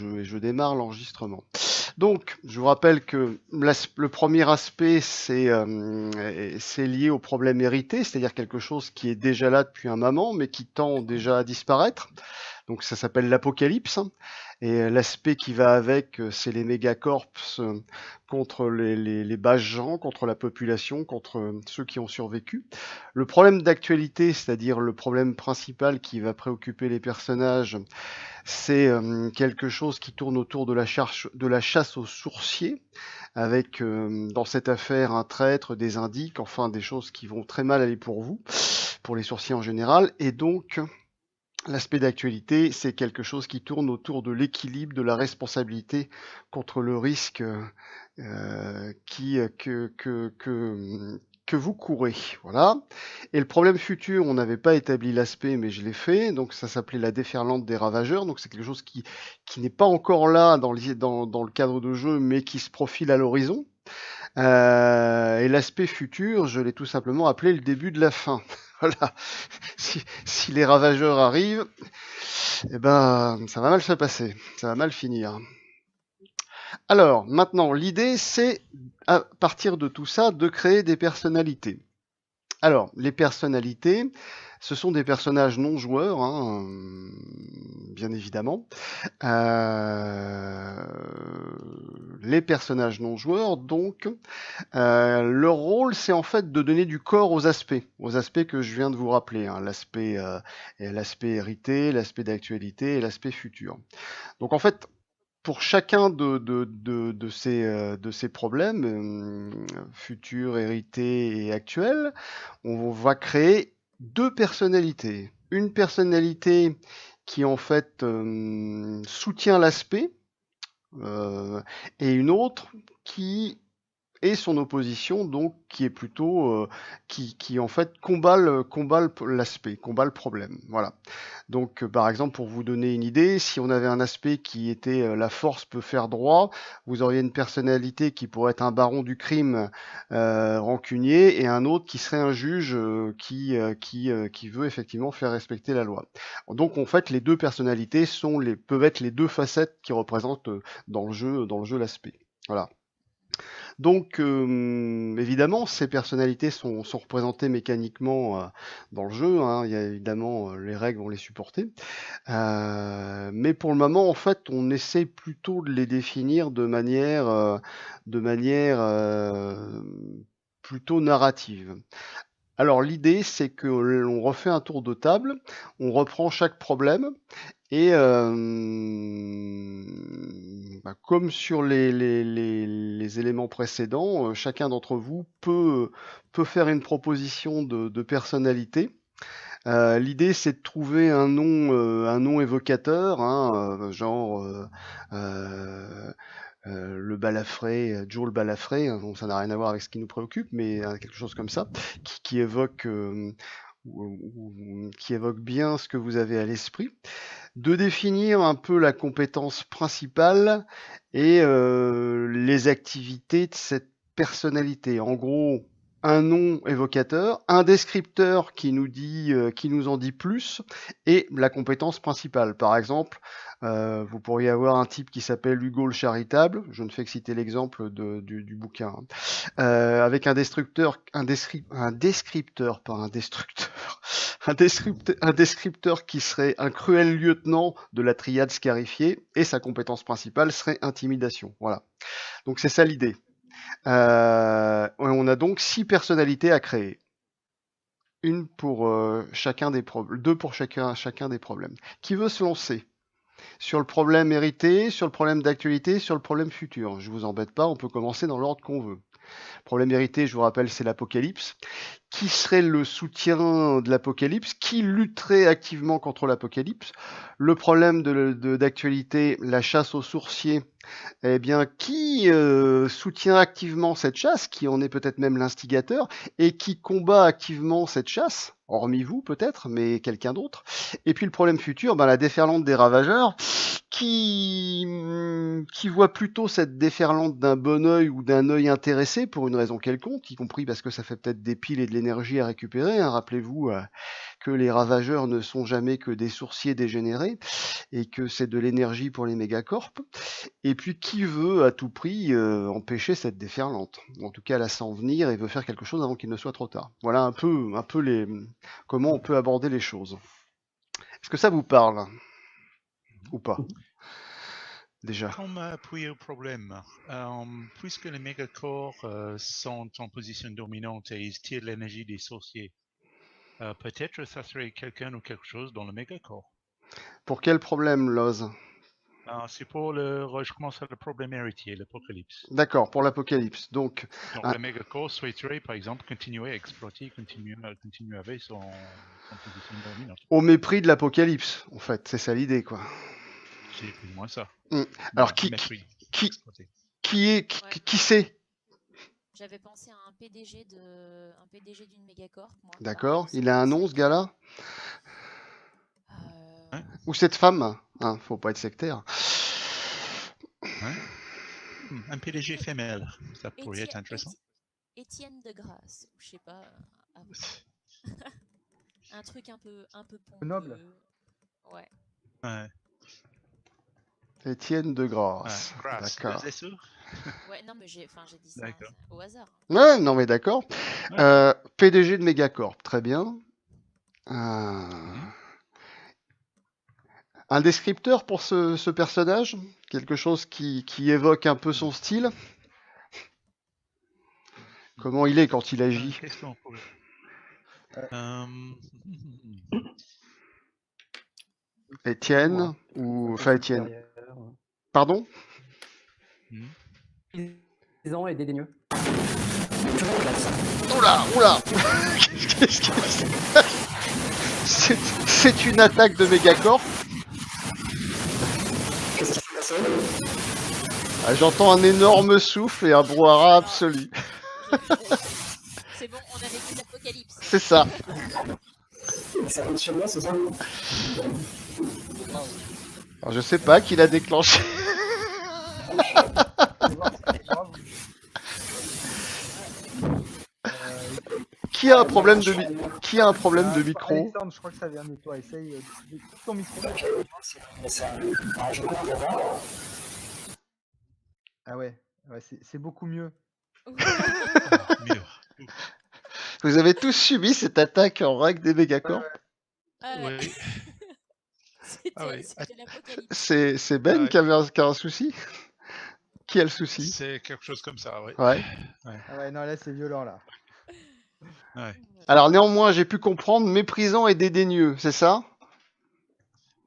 je démarre l'enregistrement. Donc, je vous rappelle que le premier aspect, c'est lié au problème hérité, c'est-à-dire quelque chose qui est déjà là depuis un moment, mais qui tend déjà à disparaître. Donc, ça s'appelle l'apocalypse. Et l'aspect qui va avec, c'est les mégacorps contre les bas gens, contre la population, contre ceux qui ont survécu. Le problème d'actualité, c'est-à-dire le problème principal qui va préoccuper les personnages, c'est quelque chose qui tourne autour de la chasse aux sourciers, avec dans cette affaire un traître, des indiques, enfin des choses qui vont très mal aller pour vous, pour les sourciers en général. Et donc, l'aspect d'actualité, c'est quelque chose qui tourne autour de l'équilibre, de la responsabilité contre le risque que vous courez. Voilà. Et le problème futur, on n'avait pas établi l'aspect, mais je l'ai fait. Donc ça s'appelait la déferlante des ravageurs. Donc c'est quelque chose qui n'est pas encore là dans le cadre de jeu, mais qui se profile à l'horizon. Et l'aspect futur, je l'ai tout simplement appelé le début de la fin. Voilà. Si les ravageurs arrivent, eh ben, ça va mal se passer. Ça va mal finir. Alors, maintenant, l'idée, c'est, à partir de tout ça, de créer des personnalités. Alors, les personnalités, ce sont des personnages non joueurs, hein, bien évidemment. Les personnages non joueurs, donc, leur rôle, c'est en fait de donner du corps aux aspects que je viens de vous rappeler, hein, l'aspect hérité, l'aspect d'actualité et l'aspect futur. Donc en fait, pour chacun de ces problèmes, futurs, hérités et actuels, on va créer deux personnalités. Une personnalité qui en fait soutient l'aspect, et une autre qui est son opposition, donc qui est plutôt qui en fait combat l'aspect, combat le problème. Voilà. Donc par exemple, pour vous donner une idée, si on avait un aspect qui était la force peut faire droit, vous auriez une personnalité qui pourrait être un baron du crime rancunier et un autre qui serait un juge qui veut effectivement faire respecter la loi. Donc en fait, les deux personnalités peuvent être les deux facettes qui représentent dans le jeu l'aspect. Voilà. Donc, évidemment, ces personnalités sont représentées mécaniquement dans le jeu, hein. Il y a évidemment les règles vont les supporter. Mais pour le moment, en fait, on essaie plutôt de les définir de manière plutôt narrative. Alors, l'idée, c'est que l'on refait un tour de table, on reprend chaque problème, et comme sur les éléments précédents, chacun d'entre vous peut faire une proposition de personnalité. L'idée, c'est de trouver un nom évocateur, hein, genre le balafré, Joe le balafré. Hein, bon, ça n'a rien à voir avec ce qui nous préoccupe, mais quelque chose comme ça, qui évoque qui évoque bien ce que vous avez à l'esprit. De définir un peu la compétence principale et les activités de cette personnalité. En gros, un nom évocateur, un descripteur qui nous en dit plus, et la compétence principale. Par exemple, vous pourriez avoir un type qui s'appelle Hugo le charitable, je ne fais que citer l'exemple du bouquin, hein. Avec un descripteur, pas un destructeur, un descripteur qui serait un cruel lieutenant de la triade scarifiée, et sa compétence principale serait intimidation. Voilà. Donc c'est ça l'idée. On a donc 6 personnalités à créer. Une pour chacun des problèmes, 2 pour chacun des problèmes. Qui veut se lancer sur le problème hérité, sur le problème d'actualité, sur le problème futur? Je vous embête pas, on peut commencer dans l'ordre qu'on veut. Problème hérité, je vous rappelle, c'est l'apocalypse. Qui serait le soutien de l'apocalypse? Qui lutterait activement contre l'apocalypse? Le problème d'actualité, la chasse aux sourciers. Eh bien, qui soutient activement cette chasse, qui en est peut-être même l'instigateur, et qui combat activement cette chasse, hormis vous peut-être, mais quelqu'un d'autre. Et puis le problème futur, la déferlante des ravageurs, qui qui voit plutôt cette déferlante d'un bon œil ou d'un œil intéressé pour une raison quelconque, y compris parce que ça fait peut-être des piles et de l'énergie à récupérer, hein. Rappelez-vous que les ravageurs ne sont jamais que des sourciers dégénérés et que c'est de l'énergie pour les mégacorps. Et puis qui veut à tout prix empêcher cette déferlante, ou en tout cas la sent venir et veut faire quelque chose avant qu'il ne soit trop tard. Voilà un peu comment on peut aborder les choses. Est-ce que ça vous parle ou pas déjà? Comme appui au problème, puisque les mégacorps sont en position dominante et ils tirent l'énergie des sorciers, peut-être ça serait quelqu'un ou quelque chose dans le mégacorps. Pour quel problème, Loz? C'est pour je commence à le problème héritier, l'apocalypse. D'accord, pour l'apocalypse. Donc le mégacorps souhaiterait, par exemple, continuer à exploiter, continuer avec son position dominante. Au mépris de l'apocalypse, en fait, c'est ça l'idée, quoi. C'est plus ou moins ça. Alors qui c'est? J'avais pensé à un PDG d'une mégacorp. D'accord, il a un nom, ce gars-là? Hein? Ou cette femme? Hein, faut pas être sectaire. Hein? Un PDG femelle, ça pourrait être intéressant. Étienne de Grasse, je sais pas. Un truc un peu pompeux. Noble. Ouais. Étienne de Grasse. D'accord. Ouais, non, mais j'ai dit ça au hasard. Ouais, non, mais d'accord. PDG de Megacorp, très bien. Un descripteur pour ce personnage? Quelque chose qui évoque un peu son style? Comment il est quand il agit? Étienne ou... Enfin, Étienne. Pardon? 10 ans et dédaigneux. Oula! Qu'est-ce que c'est? C'est une attaque de Megacorp. J'entends un énorme souffle et un brouhaha absolu. C'est bon, on a vécu l'apocalypse. C'est ça. Ça compte sur moi, c'est ça? Alors, je sais pas qui l'a déclenché. Qui a un problème de micro? Alexandre, je crois que ça vient de toi. Essaye de ton micro. Ah ouais, c'est beaucoup mieux. Vous avez tous subi cette attaque en règle des mégacorps? Oui. C'était l'apocalypse. C'est Ben qui a un souci? Qui a le souci? C'est quelque chose comme ça, oui. Ouais. Ah ouais, non, là c'est violent là. Ouais. Alors néanmoins, j'ai pu comprendre méprisant et dédaigneux, c'est ça?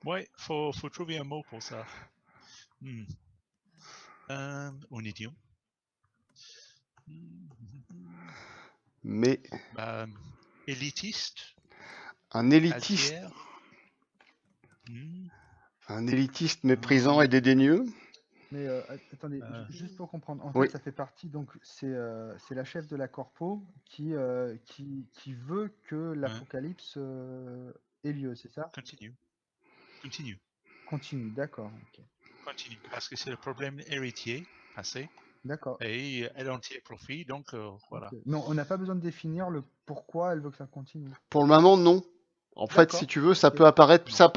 Ouais, faut trouver un mot pour ça. Un idiome. Mais... élitiste. Un élitiste. Un élitiste méprisant et dédaigneux. Mais attendez, juste pour comprendre, en fait ça fait partie, donc c'est la chef de la corpo qui veut que l'apocalypse ait lieu, c'est ça? Continue, d'accord. Okay. Continue, parce que c'est le problème héritier passé. D'accord. Et elle en tire profit, donc voilà. Okay. Non, on n'a pas besoin de définir le pourquoi elle veut que ça continue. Pour le moment, non. En fait, si tu veux, ça peut apparaître, ça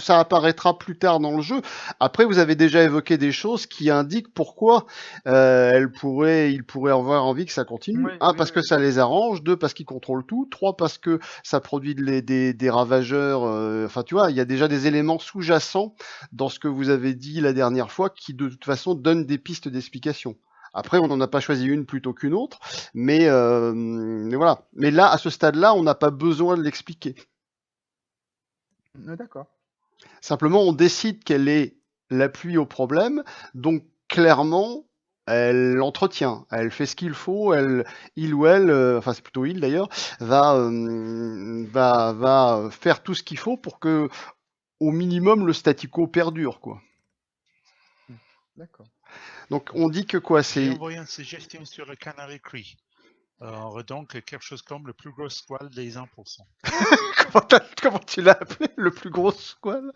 apparaîtra plus tard dans le jeu. Après, vous avez déjà évoqué des choses qui indiquent pourquoi il pourrait avoir envie que ça continue. Parce que ça les arrange. 2, parce qu'ils contrôlent tout. 3, parce que ça produit des ravageurs. Enfin, tu vois, il y a déjà des éléments sous-jacents dans ce que vous avez dit la dernière fois qui, de toute façon, donnent des pistes d'explication. Après, on n'en a pas choisi une plutôt qu'une autre, mais voilà. Mais là, à ce stade-là, on n'a pas besoin de l'expliquer. D'accord. Simplement, on décide quelle est l'appui au problème, donc clairement, elle l'entretient, elle fait ce qu'il faut, il ou elle, enfin c'est plutôt il d'ailleurs, va faire tout ce qu'il faut pour que, au minimum, le statu quo perdure, quoi. D'accord. Donc on dit que quoi, c'est... J'ai envoyé une suggestion sur le Canary Cry. Donc quelque chose comme le plus gros squal des 1%. Comment tu l'as appelé, le plus gros squal?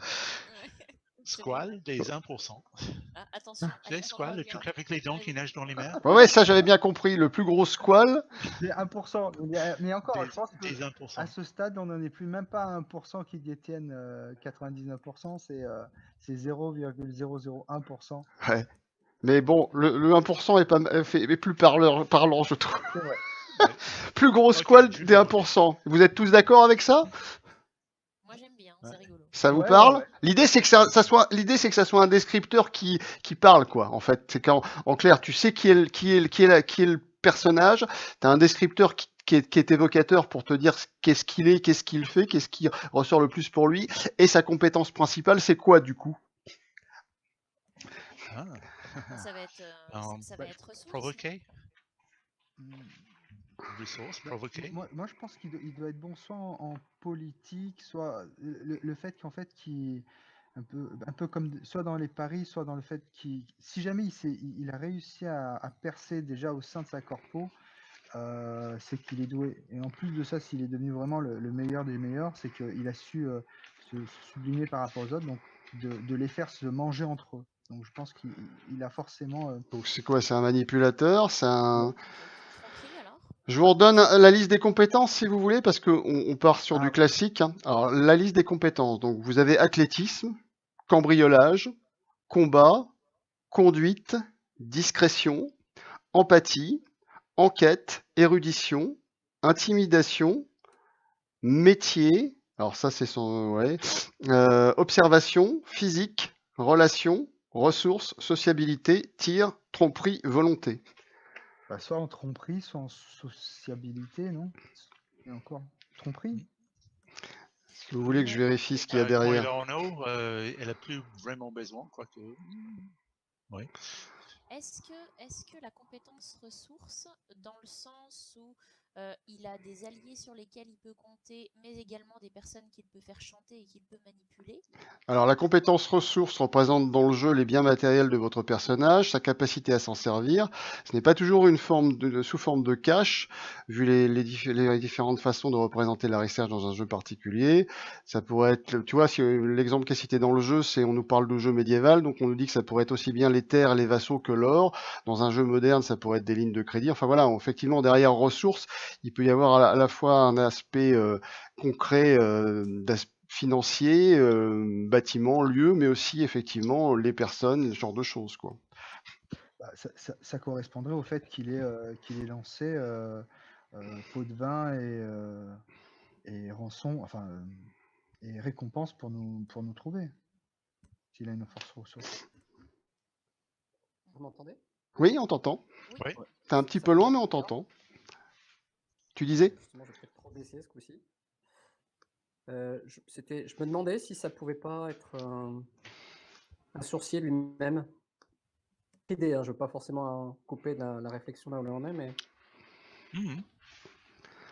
Squall des 1%. Ah, attention. Tu sais, Squall, le truc avec les dents qui nagent dans les mers. Ouais, ça j'avais bien compris. Le plus gros squall. Des 1%. Mais encore, je pense Des que 1%. à ce stade, on n'en est plus même pas à 1% qui détiennent 99%, c'est 0,001%. Ouais. Mais bon, le 1% est plus parlant, je trouve. C'est vrai. Plus gros Ok, squall je des vais 1%. Vous êtes tous d'accord avec ça? Moi j'aime bien, c'est rigolo. Ça vous Ouais, parle? ouais. L'idée c'est que ça soit un descripteur qui parle, quoi. En fait, c'est en clair, tu sais qui est le personnage. T'as un descripteur qui est évocateur pour te dire qu'est-ce qu'il est, qu'est-ce qu'il fait, qu'est-ce qui ressort le plus pour lui, et sa compétence principale, c'est quoi du coup? Ah, Ça va être, ça va être ressources. provoquer, Hmm. ressource, Bah, provoquer. moi, je pense qu'il doit être bon soit en politique, soit le fait qu'en fait, un peu comme soit dans les paris, soit dans le fait qu'il, si jamais il a réussi à percer déjà au sein de sa corpo, c'est qu'il est doué. Et en plus de ça, s'il est devenu vraiment le meilleur des meilleurs, c'est qu'il a su se sublimer par rapport aux autres, donc de les faire se manger entre eux. Donc je pense qu'il a forcément. Donc c'est quoi? C'est un manipulateur? C'est un... Tromperie alors? Je vous redonne la liste des compétences si vous voulez, parce qu'on part sur du oui. classique. Hein. Alors, la liste des compétences. Donc, vous avez athlétisme, cambriolage, combat, conduite, discrétion, empathie, enquête, érudition, intimidation, métier. Alors, ça, c'est son. Ouais. Observation, physique, relation, ressources, sociabilité, tir, tromperie, volonté. Bah, soit en tromperie, soit en sociabilité, non? Et encore, tromperie? Si vous voulez que je vérifie ce qu'il y a Quand derrière. elle est en eau, elle a plus vraiment besoin, quoique. Oui. Est-ce que la compétence ressource, dans le sens où il a des alliés sur lesquels il peut compter, mais également des personnes qu'il peut faire chanter et qu'il peut manipuler? Alors, la compétence ressource représente dans le jeu les biens matériels de votre personnage, sa capacité à s'en servir. Ce n'est pas toujours sous forme de cash, vu les différentes façons de représenter la recherche dans un jeu particulier. Ça pourrait être, tu vois, si l'exemple qui est cité dans le jeu, on nous parle de jeu médiéval, donc on nous dit que ça pourrait être aussi bien les terres, les vassaux que l'or. Dans un jeu moderne, ça pourrait être des lignes de crédit. Enfin voilà, effectivement, derrière ressources, il peut y avoir à la fois un aspect concret financier, bâtiment, lieu, mais aussi effectivement les personnes, ce genre de choses, quoi. Bah, ça correspondrait au fait qu'il ait lancé pot de vin et rançon, enfin, et récompense pour nous trouver. S'il a une force ressource. Vous m'entendez? Oui, on t'entend. Oui. T'es un petit peu loin, mais on t'entend. Tu disais? Justement, je vais peut-être trop baisser ce coup-ci. Je me demandais si ça pouvait pas être un sourcier lui-même. Idée, hein, je veux pas forcément couper la réflexion là où on est, mais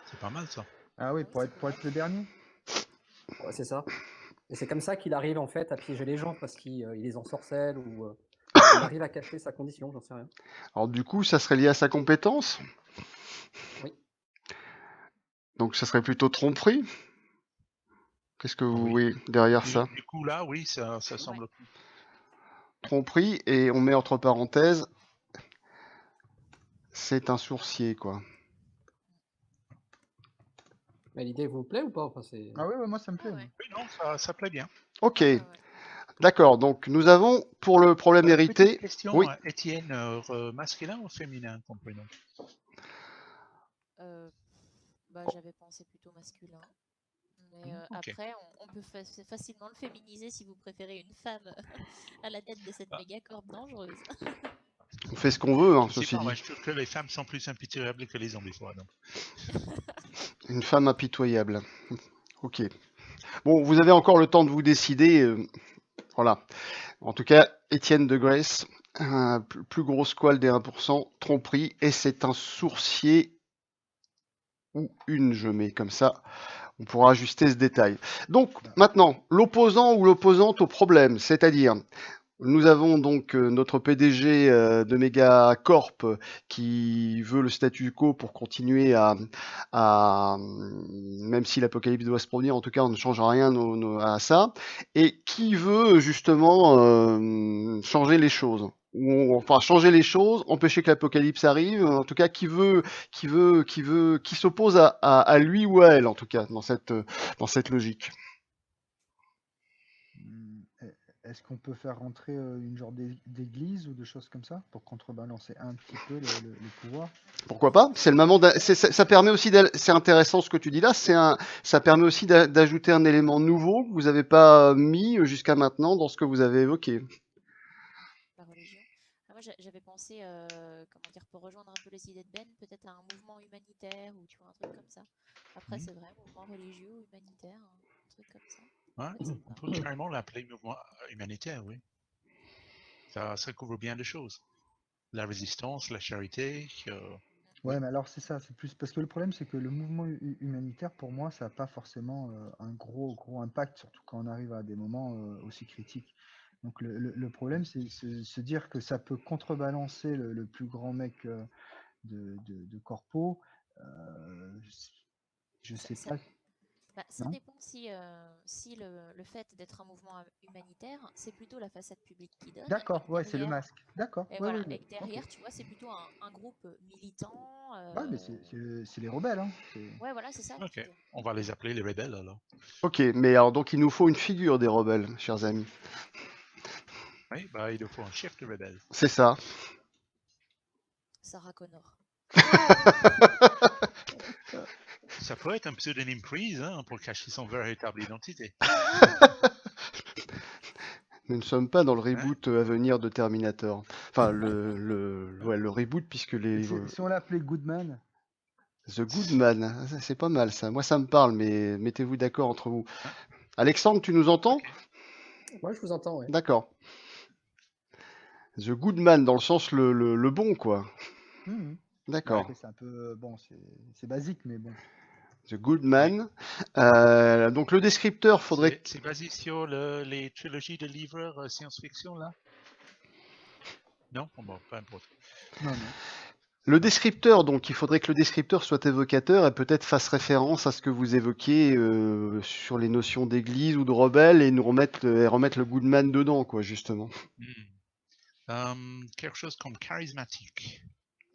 C'est pas mal ça. Ah oui, pour être le dernier. ouais, c'est ça. Et c'est comme ça qu'il arrive en fait à piéger les gens parce qu'il les ensorcelle ou il arrive à cacher sa condition, j'en sais rien. Alors du coup, ça serait lié à sa compétence? Oui. Donc ça serait plutôt tromperie? Qu'est-ce que vous Oui. voyez derrière ça? Du coup là, oui, ça semble. Tromperie, et on met entre parenthèses, c'est un sourcier, quoi. Mais l'idée vous plaît ou pas? Enfin, Ah oui, moi ça me plaît. Ouais. Oui, non, ça plaît bien. Ok, Ouais. d'accord. Donc nous avons pour le problème hérité. Petite question, Oui. Étienne, masculin ou féminin comme prénom? J'avais pensé plutôt masculin. Mais Ok. après, on peut facilement le féminiser si vous préférez une femme à la tête de cette méga corde dangereuse. On fait ce qu'on veut, hein, Je sais ceci pas, dit. moi, je trouve que les femmes sont plus impitoyables que les hommes des fois. Donc. Une femme impitoyable. Ok. Bon, vous avez encore le temps de vous décider. Voilà. En tout cas, Étienne de Grace, un plus gros squal des 1%, tromperie, et c'est un sourcier ou une, je mets comme ça. On pourra ajuster ce détail. Donc, maintenant, l'opposant ou l'opposante au problème, c'est-à-dire, Nous avons donc notre PDG de Megacorp qui veut le statu quo pour continuer même si l'apocalypse doit se produire, en tout cas on ne change rien à ça, et qui veut justement changer les choses. Enfin changer les choses, empêcher que l'apocalypse arrive, en tout cas qui s'oppose à lui ou à elle, en tout cas dans cette logique. Est-ce qu'on peut faire rentrer une genre d'église ou de choses comme ça pour contrebalancer un petit peu le pouvoir? Pourquoi pas? C'est le moment. Ça permet aussi. C'est intéressant ce que tu dis là. Ça permet aussi d'ajouter un élément nouveau que vous n'avez pas mis jusqu'à maintenant dans ce que vous avez évoqué. La religion. Moi, j'avais pensé, comment dire, pour rejoindre un peu les idées de Ben, peut-être à un mouvement humanitaire ou tu vois un truc comme ça. Après, c'est vrai, mouvement religieux ou humanitaire, un truc comme ça. Ouais, on peut carrément l'appeler mouvement humanitaire, oui. Ça couvre bien de choses. La résistance, la charité. Ouais, mais alors c'est ça, c'est plus parce que le problème c'est que le mouvement humanitaire pour moi ça n'a pas forcément un gros impact, surtout quand on arrive à des moments aussi critiques. Donc le problème c'est se dire que ça peut contrebalancer le plus grand mec de corpo. Je sais pas. Ça Non. dépend si le fait d'être un mouvement humanitaire, c'est plutôt la façade publique qui donne. D'accord, et ouais, c'est le derrière- masque. D'accord. Et, Ouais, voilà, ouais, et que derrière, ok. tu vois, c'est plutôt un groupe militant. Ouais, mais c'est les rebelles, hein. Ouais, voilà, c'est ça. Ok, on va les appeler les rebelles alors. Ok, mais alors donc il nous faut une figure des rebelles, chers amis. Oui, bah il nous faut un chef de rebelle. C'est ça. Sarah Connor. Ça peut être un pseudonyme prise hein, pour cacher son véritable identité. Nous ne sommes pas dans le reboot à venir de Terminator. Enfin, le reboot puisque Si on l'appelait Goodman. The Goodman, c'est pas mal ça. Moi ça me parle, mais mettez-vous d'accord entre vous. Alexandre, tu nous entends? Moi, je vous entends, ouais. D'accord. The Goodman dans le sens le bon, quoi. D'accord. Ouais, c'est un peu bon, c'est basique, mais bon. The Goodman. Donc le descripteur, faudrait. C'est basé sur les trilogies de livres science-fiction là? Non, bon, peu importe. Non. Le descripteur, donc il faudrait que le descripteur soit évocateur et peut-être fasse référence à ce que vous évoquiez sur les notions d'église ou de rebelle et nous remettre le Goodman dedans, quoi, justement. Quelque chose comme charismatique.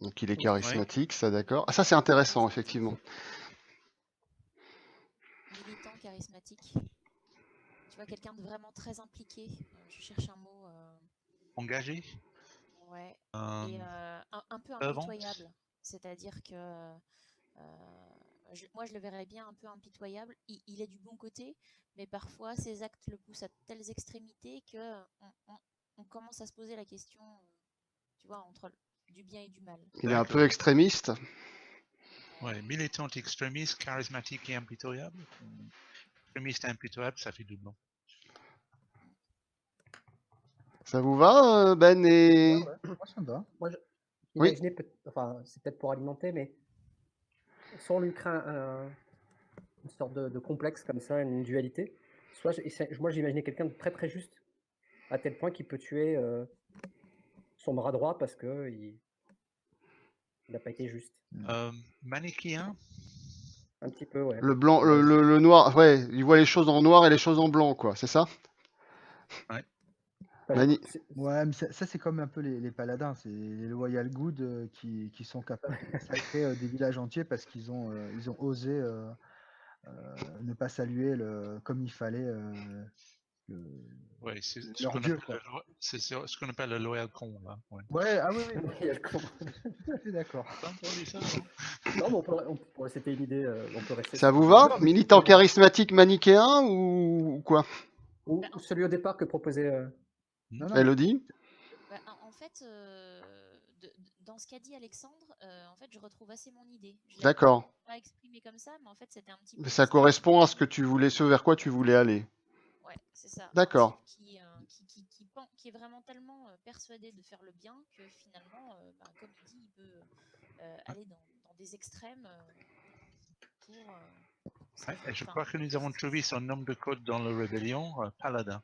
Donc il est charismatique, ça d'accord. Ah, ça c'est intéressant, effectivement. Militant, charismatique. Tu vois, quelqu'un de vraiment très impliqué. Je cherche un mot. Engagé. Ouais. Et un peu impitoyable. C'est-à-dire que moi, je le verrais bien un peu impitoyable. Il est du bon côté, mais parfois ses actes le poussent à telles extrémités que on commence à se poser la question, tu vois, entre du bien et du mal. Il est un peu extrémiste. Ouais, militante extrémiste, charismatique et impitoyable. Extrémiste et impitoyable, ça fait doublon. Ça vous va, Ben et... Ouais, moi ça me va. Moi, imaginez, enfin, c'est peut-être pour alimenter, mais soit on lui crée une sorte de complexe comme ça, une dualité, soit moi j'imaginais quelqu'un de très très juste, à tel point qu'il peut tuer son bras droit parce que il n'a pas été juste. Manichéen. Un petit peu, ouais. Le blanc, le noir, ouais, il voit les choses en noir et les choses en blanc, quoi, c'est ça? Ouais. Ouais, mais ça c'est comme un peu les paladins, c'est les loyal good qui sont capables de massacrer des villages entiers parce qu'ils ont osé ne pas saluer comme il fallait Ouais, c'est ce qu'on appelle le loyal con là. Ouais, ah oui, loyal con. D'accord. Non, mais c'était une idée. On peut rester. Ça vous va? Militant charismatique manichéen ou quoi? Ou celui au départ que proposait. Elodie? En fait, dans ce qu'a dit Alexandre, en fait, je retrouve assez mon idée. D'accord. Pas exprimé comme ça, mais en fait, c'était un petit peu. Mais ça correspond à ce vers quoi tu voulais aller. Ouais, c'est ça. D'accord. Qui est vraiment tellement persuadé de faire le bien que finalement, comme il dit, il peut aller dans des extrêmes pour. Je crois que nous avons trouvé son nom de code dans la rébellion, Paladin.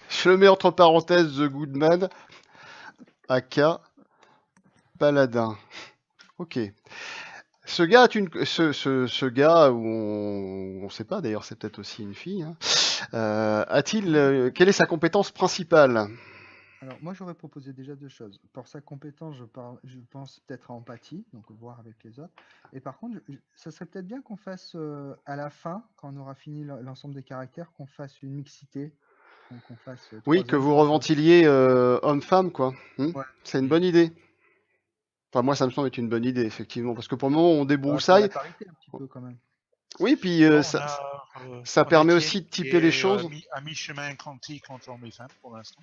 Je le mets entre parenthèses The Goodman, aka Paladin. Ok. Ce gars, ce gars où on sait pas, d'ailleurs c'est peut-être aussi une fille, hein, quelle est sa compétence principale? Alors, moi, j'aurais proposé déjà deux choses. Pour sa compétence, je pense peut-être à empathie, donc voir avec les autres. Et par contre, ça serait peut-être bien qu'on fasse à la fin, quand on aura fini l'ensemble des caractères, qu'on fasse une mixité, qu'on fasse Oui, 3 que hommes, vous 3 femmes. reventiliez homme-femme, quoi. Ouais. C'est une bonne idée. Enfin, moi, ça me semble être une bonne idée, effectivement, parce que pour le moment, on Pour la débroussaille. parité un petit peu quand même. Oui, puis Bon, ça on a permet Étienne aussi de qui typer les est choses. à mi-chemin quantique entre hommes et femmes pour l'instant.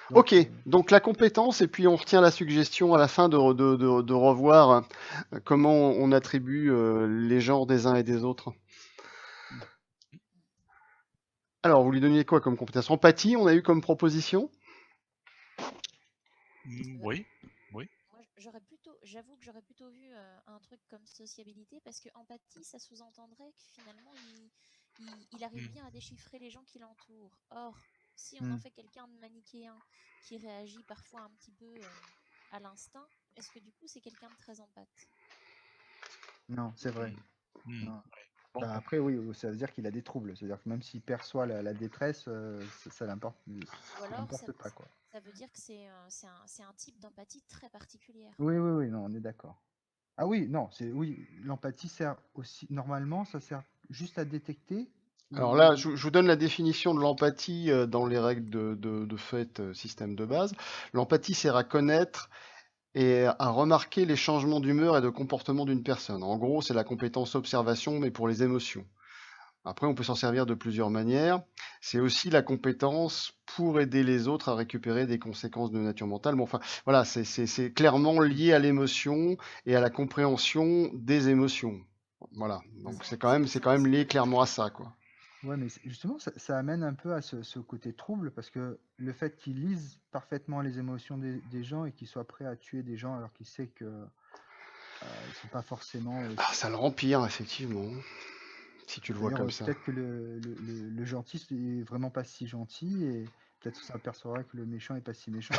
Donc, Ok, donc la compétence, et puis on retient la suggestion à la fin de revoir comment on attribue les genres des uns et des autres. Alors, vous lui donniez quoi comme compétence? Empathie, on a eu comme proposition? Oui. Moi, j'avoue que j'aurais plutôt vu un truc comme sociabilité, parce que empathie, ça sous-entendrait que finalement, il arrive bien à déchiffrer les gens qui l'entourent. Or, si on en fait quelqu'un de manichéen qui réagit parfois un petit peu à l'instinct, est-ce que du coup, c'est quelqu'un de très empathe? Non, c'est vrai. Non. Bon. Bah, après, oui, ça veut dire qu'il a des troubles. C'est-à-dire que même s'il perçoit la détresse, ça l'importe Ou alors, pas, quoi. ça veut dire que c'est un type d'empathie très particulière. Oui, non, on est d'accord. Ah oui, non, l'empathie sert aussi, normalement, ça sert juste à détecter. Alors là, je vous donne la définition de l'empathie dans les règles de fait système de base. L'empathie sert à connaître et à remarquer les changements d'humeur et de comportement d'une personne. En gros, c'est la compétence observation, mais pour les émotions. Après, on peut s'en servir de plusieurs manières. C'est aussi la compétence pour aider les autres à récupérer des conséquences de nature mentale. Bon, enfin, voilà, c'est clairement lié à l'émotion et à la compréhension des émotions. Voilà, donc c'est quand même lié clairement à ça, quoi. Ouais, mais justement, ça amène un peu à ce côté trouble, parce que le fait qu'il lise parfaitement les émotions des gens et qu'il soit prêt à tuer des gens alors qu'il sait que ils sont pas forcément. Ça le rend pire, effectivement, si tu le vois comme ça. Peut-être que le gentil est vraiment pas si gentil, et peut-être que ça apercevra que le méchant est pas si méchant.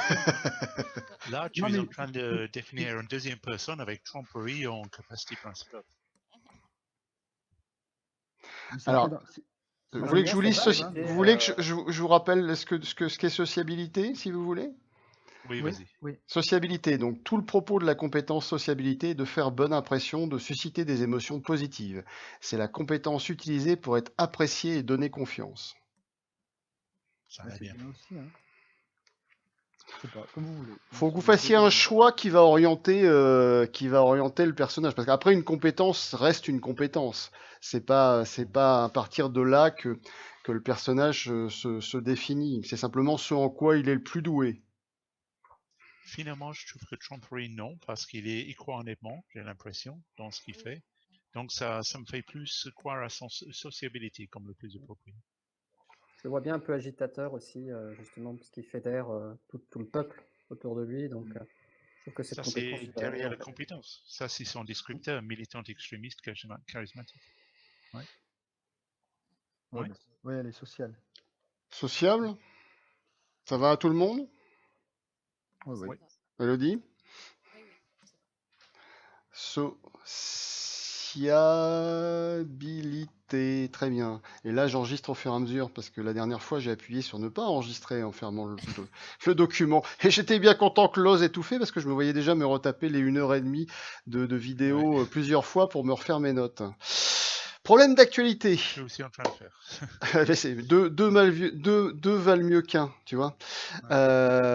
Là, tu es en train de définir une deuxième personne avec tromperie en capacité principale. Alors, vous voulez que je vous lise vous voulez que je vous rappelle ce qu'est sociabilité, si vous voulez? Oui, vas-y. Oui. Sociabilité, donc tout le propos de la compétence sociabilité est de faire bonne impression, de susciter des émotions positives. C'est la compétence utilisée pour être appréciée et donner confiance. Ça va bien. Aussi, hein. Je sais pas, comme vous voulez. Faut que vous fassiez un choix qui va orienter le personnage, parce qu'après une compétence reste une compétence. C'est pas à partir de là que le personnage se définit. C'est simplement ce en quoi il est le plus doué. Finalement, je trouve que tromperie, non, parce il croit honnêtement, j'ai l'impression, dans ce qu'il fait. Donc ça me fait plus croire à son sociabilité comme le plus approprié. Je le vois bien un peu agitateur aussi, justement, parce qu'il fédère tout le peuple autour de lui. Donc, je trouve que cette compétence. C'est derrière la compétence. Ça, c'est son descripteur, militant extrémiste charismatique. Ouais. Ouais, elle est sociale. Sociable? Ça va à tout le monde? Oui. Elodie? Sociabilité, très bien. Et là, j'enregistre au fur et à mesure, parce que la dernière fois, j'ai appuyé sur ne pas enregistrer en fermant le document. Et j'étais bien content que l'ose ait tout fait, parce que je me voyais déjà me retaper les 1h30 de vidéo plusieurs fois pour me refaire mes notes. Problème d'actualité. Je suis aussi en train de faire. deux valent mieux qu'un, tu vois.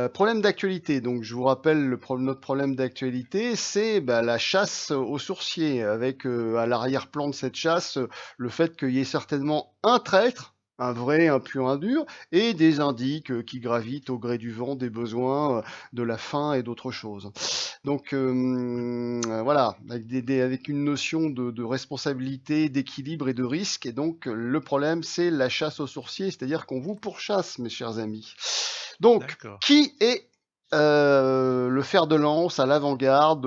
Problème d'actualité. Donc, je vous rappelle notre problème d'actualité, c'est la chasse aux sourciers, avec à l'arrière-plan de cette chasse le fait qu'il y ait certainement un traître, un vrai, un pur, un dur, et des indiques qui gravitent au gré du vent, des besoins, de la faim et d'autres choses. Donc voilà, avec une notion de responsabilité, d'équilibre et de risque. Et donc le problème, c'est la chasse aux sourciers, c'est-à-dire qu'on vous pourchasse, mes chers amis. Donc, qui est le fer de lance à l'avant-garde,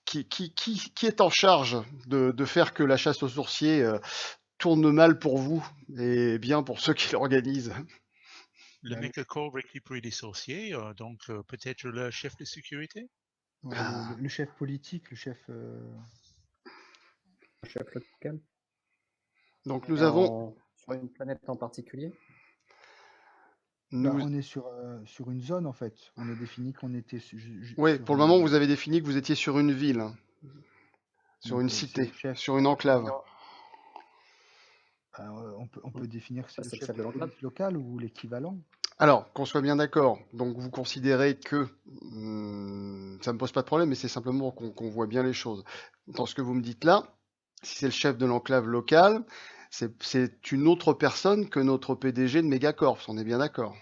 qui est en charge de faire que la chasse aux sourciers tourne mal pour vous et bien pour ceux qui l'organisent. Le mégacorps récupère des sorciers, donc peut-être le chef de sécurité. Ouais, le chef politique, le chef local. Donc nous avons... Sur une planète en particulier. on est sur une zone en fait. On a défini qu'on était Oui, sur pour le moment, vous avez défini que vous étiez sur une ville, hein. Sur Donc, une c'est cité, le chef. sur une enclave. On peut définir que c'est c'est le chef de l'enclave police local ou l'équivalent. Alors, qu'on soit bien d'accord, donc vous considérez que ça me pose pas de problème, mais c'est simplement qu'on voit bien les choses. Dans ce que vous me dites là, si c'est le chef de l'enclave locale, c'est une autre personne que notre PDG de Megacorp, on est bien d'accord.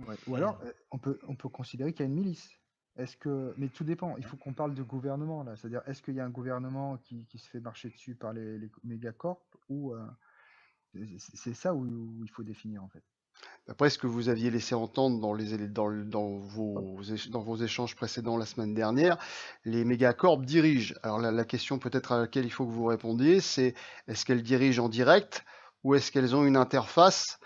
Ouais. Ou alors, on peut considérer qu'il y a une milice. Mais tout dépend. Il faut qu'on parle de gouvernement là. C'est-à-dire, est-ce qu'il y a un gouvernement qui se fait marcher dessus par les mégacorps ou c'est ça où il faut définir en fait. D'après ce que vous aviez laissé entendre dans vos échanges précédents la semaine dernière, les mégacorps dirigent. Alors la question peut-être à laquelle il faut que vous répondiez, c'est est-ce qu'elles dirigent en direct ou est-ce qu'elles ont une interface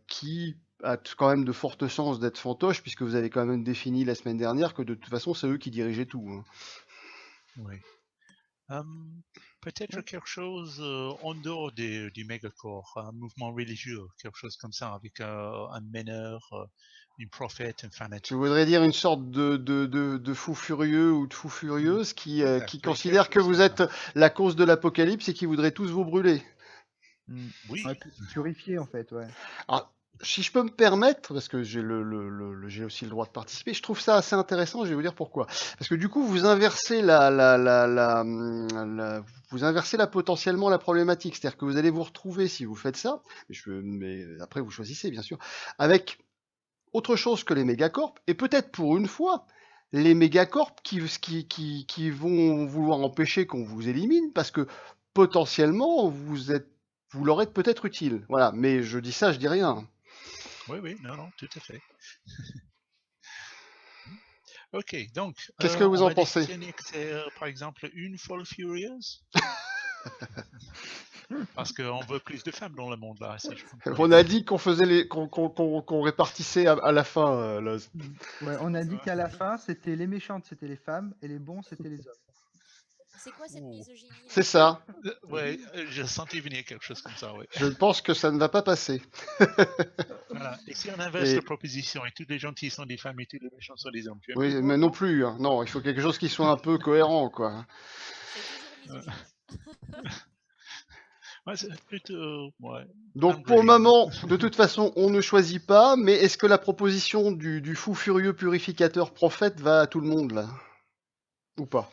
qui a quand même de fortes chances d'être fantoche, puisque vous avez quand même défini la semaine dernière que de toute façon c'est eux qui dirigeaient tout, hein. Oui. Peut-être quelque chose en dehors du mégacorps, un mouvement religieux, quelque chose comme ça, avec un meneur, une prophète, un fanatique. Tu voudrais dire une sorte de fou furieux ou de fou furieuse qui considère que vous êtes la cause de l'apocalypse et qui voudrait tous vous brûler. Oui. Ouais, purifier en fait, ouais. Alors, si je peux me permettre, parce que j'ai j'ai aussi le droit de participer, je trouve ça assez intéressant, je vais vous dire pourquoi. Parce que du coup, vous inversez vous inversez potentiellement la problématique. C'est-à-dire que vous allez vous retrouver, si vous faites ça, mais après vous choisissez bien sûr, avec autre chose que les mégacorps, et peut-être pour une fois, les mégacorps qui vont vouloir empêcher qu'on vous élimine, parce que potentiellement, vous leur êtes peut-être utile. Voilà, mais je dis ça, je dis rien. Oui, non, tout à fait. Ok, donc... Qu'est-ce que vous en pensez? Que c'est, par exemple, une folle furieuse. Parce qu'on veut plus de femmes dans le monde, là. Si on a dit qu'on faisait qu'on répartissait à la fin. Ouais, on a dit qu'à la fin, c'était les méchantes, c'était les femmes, et les bons, c'était les hommes. C'est quoi cette misogynie? C'est ça. Ouais, j'ai senti venir quelque chose comme ça, oui. Je pense que ça ne va pas passer. Voilà. Et si on inverse la proposition, et tous les gentils sont des femmes et tous les méchants sont des hommes, tu oui, mais non plus. Hein. Non, il faut quelque chose qui soit un peu cohérent, quoi. C'est toujours misogyne. Ouais, c'est plutôt... Ouais. Donc pour le moment, de toute façon, on ne choisit pas, mais est-ce que la proposition du fou furieux purificateur prophète va à tout le monde, là? Ou pas?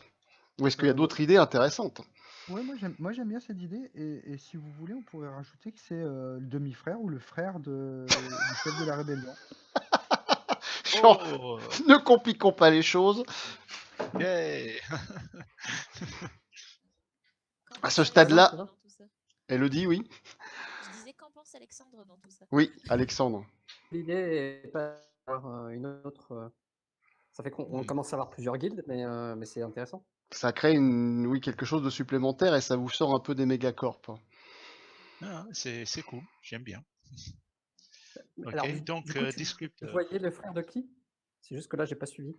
Ou est-ce qu'il y a d'autres idées intéressantes? Ouais, moi j'aime bien cette idée, et si vous voulez, on pourrait rajouter que c'est le demi-frère ou le frère du chef de la rébellion. Genre, ne compliquons pas les choses. Yeah. À ce stade-là, Elodie, oui. Je disais, qu'en pense Alexandre dans tout ça? Oui, Alexandre. L'idée est pas d'avoir une autre... Ça fait qu'on commence à avoir plusieurs guildes, mais c'est intéressant. Ça crée quelque chose de supplémentaire et ça vous sort un peu des mégacorps. Ah, c'est cool, j'aime bien. Alors, Ok, donc vous voyez le frère de qui? C'est juste que là, j'ai pas suivi.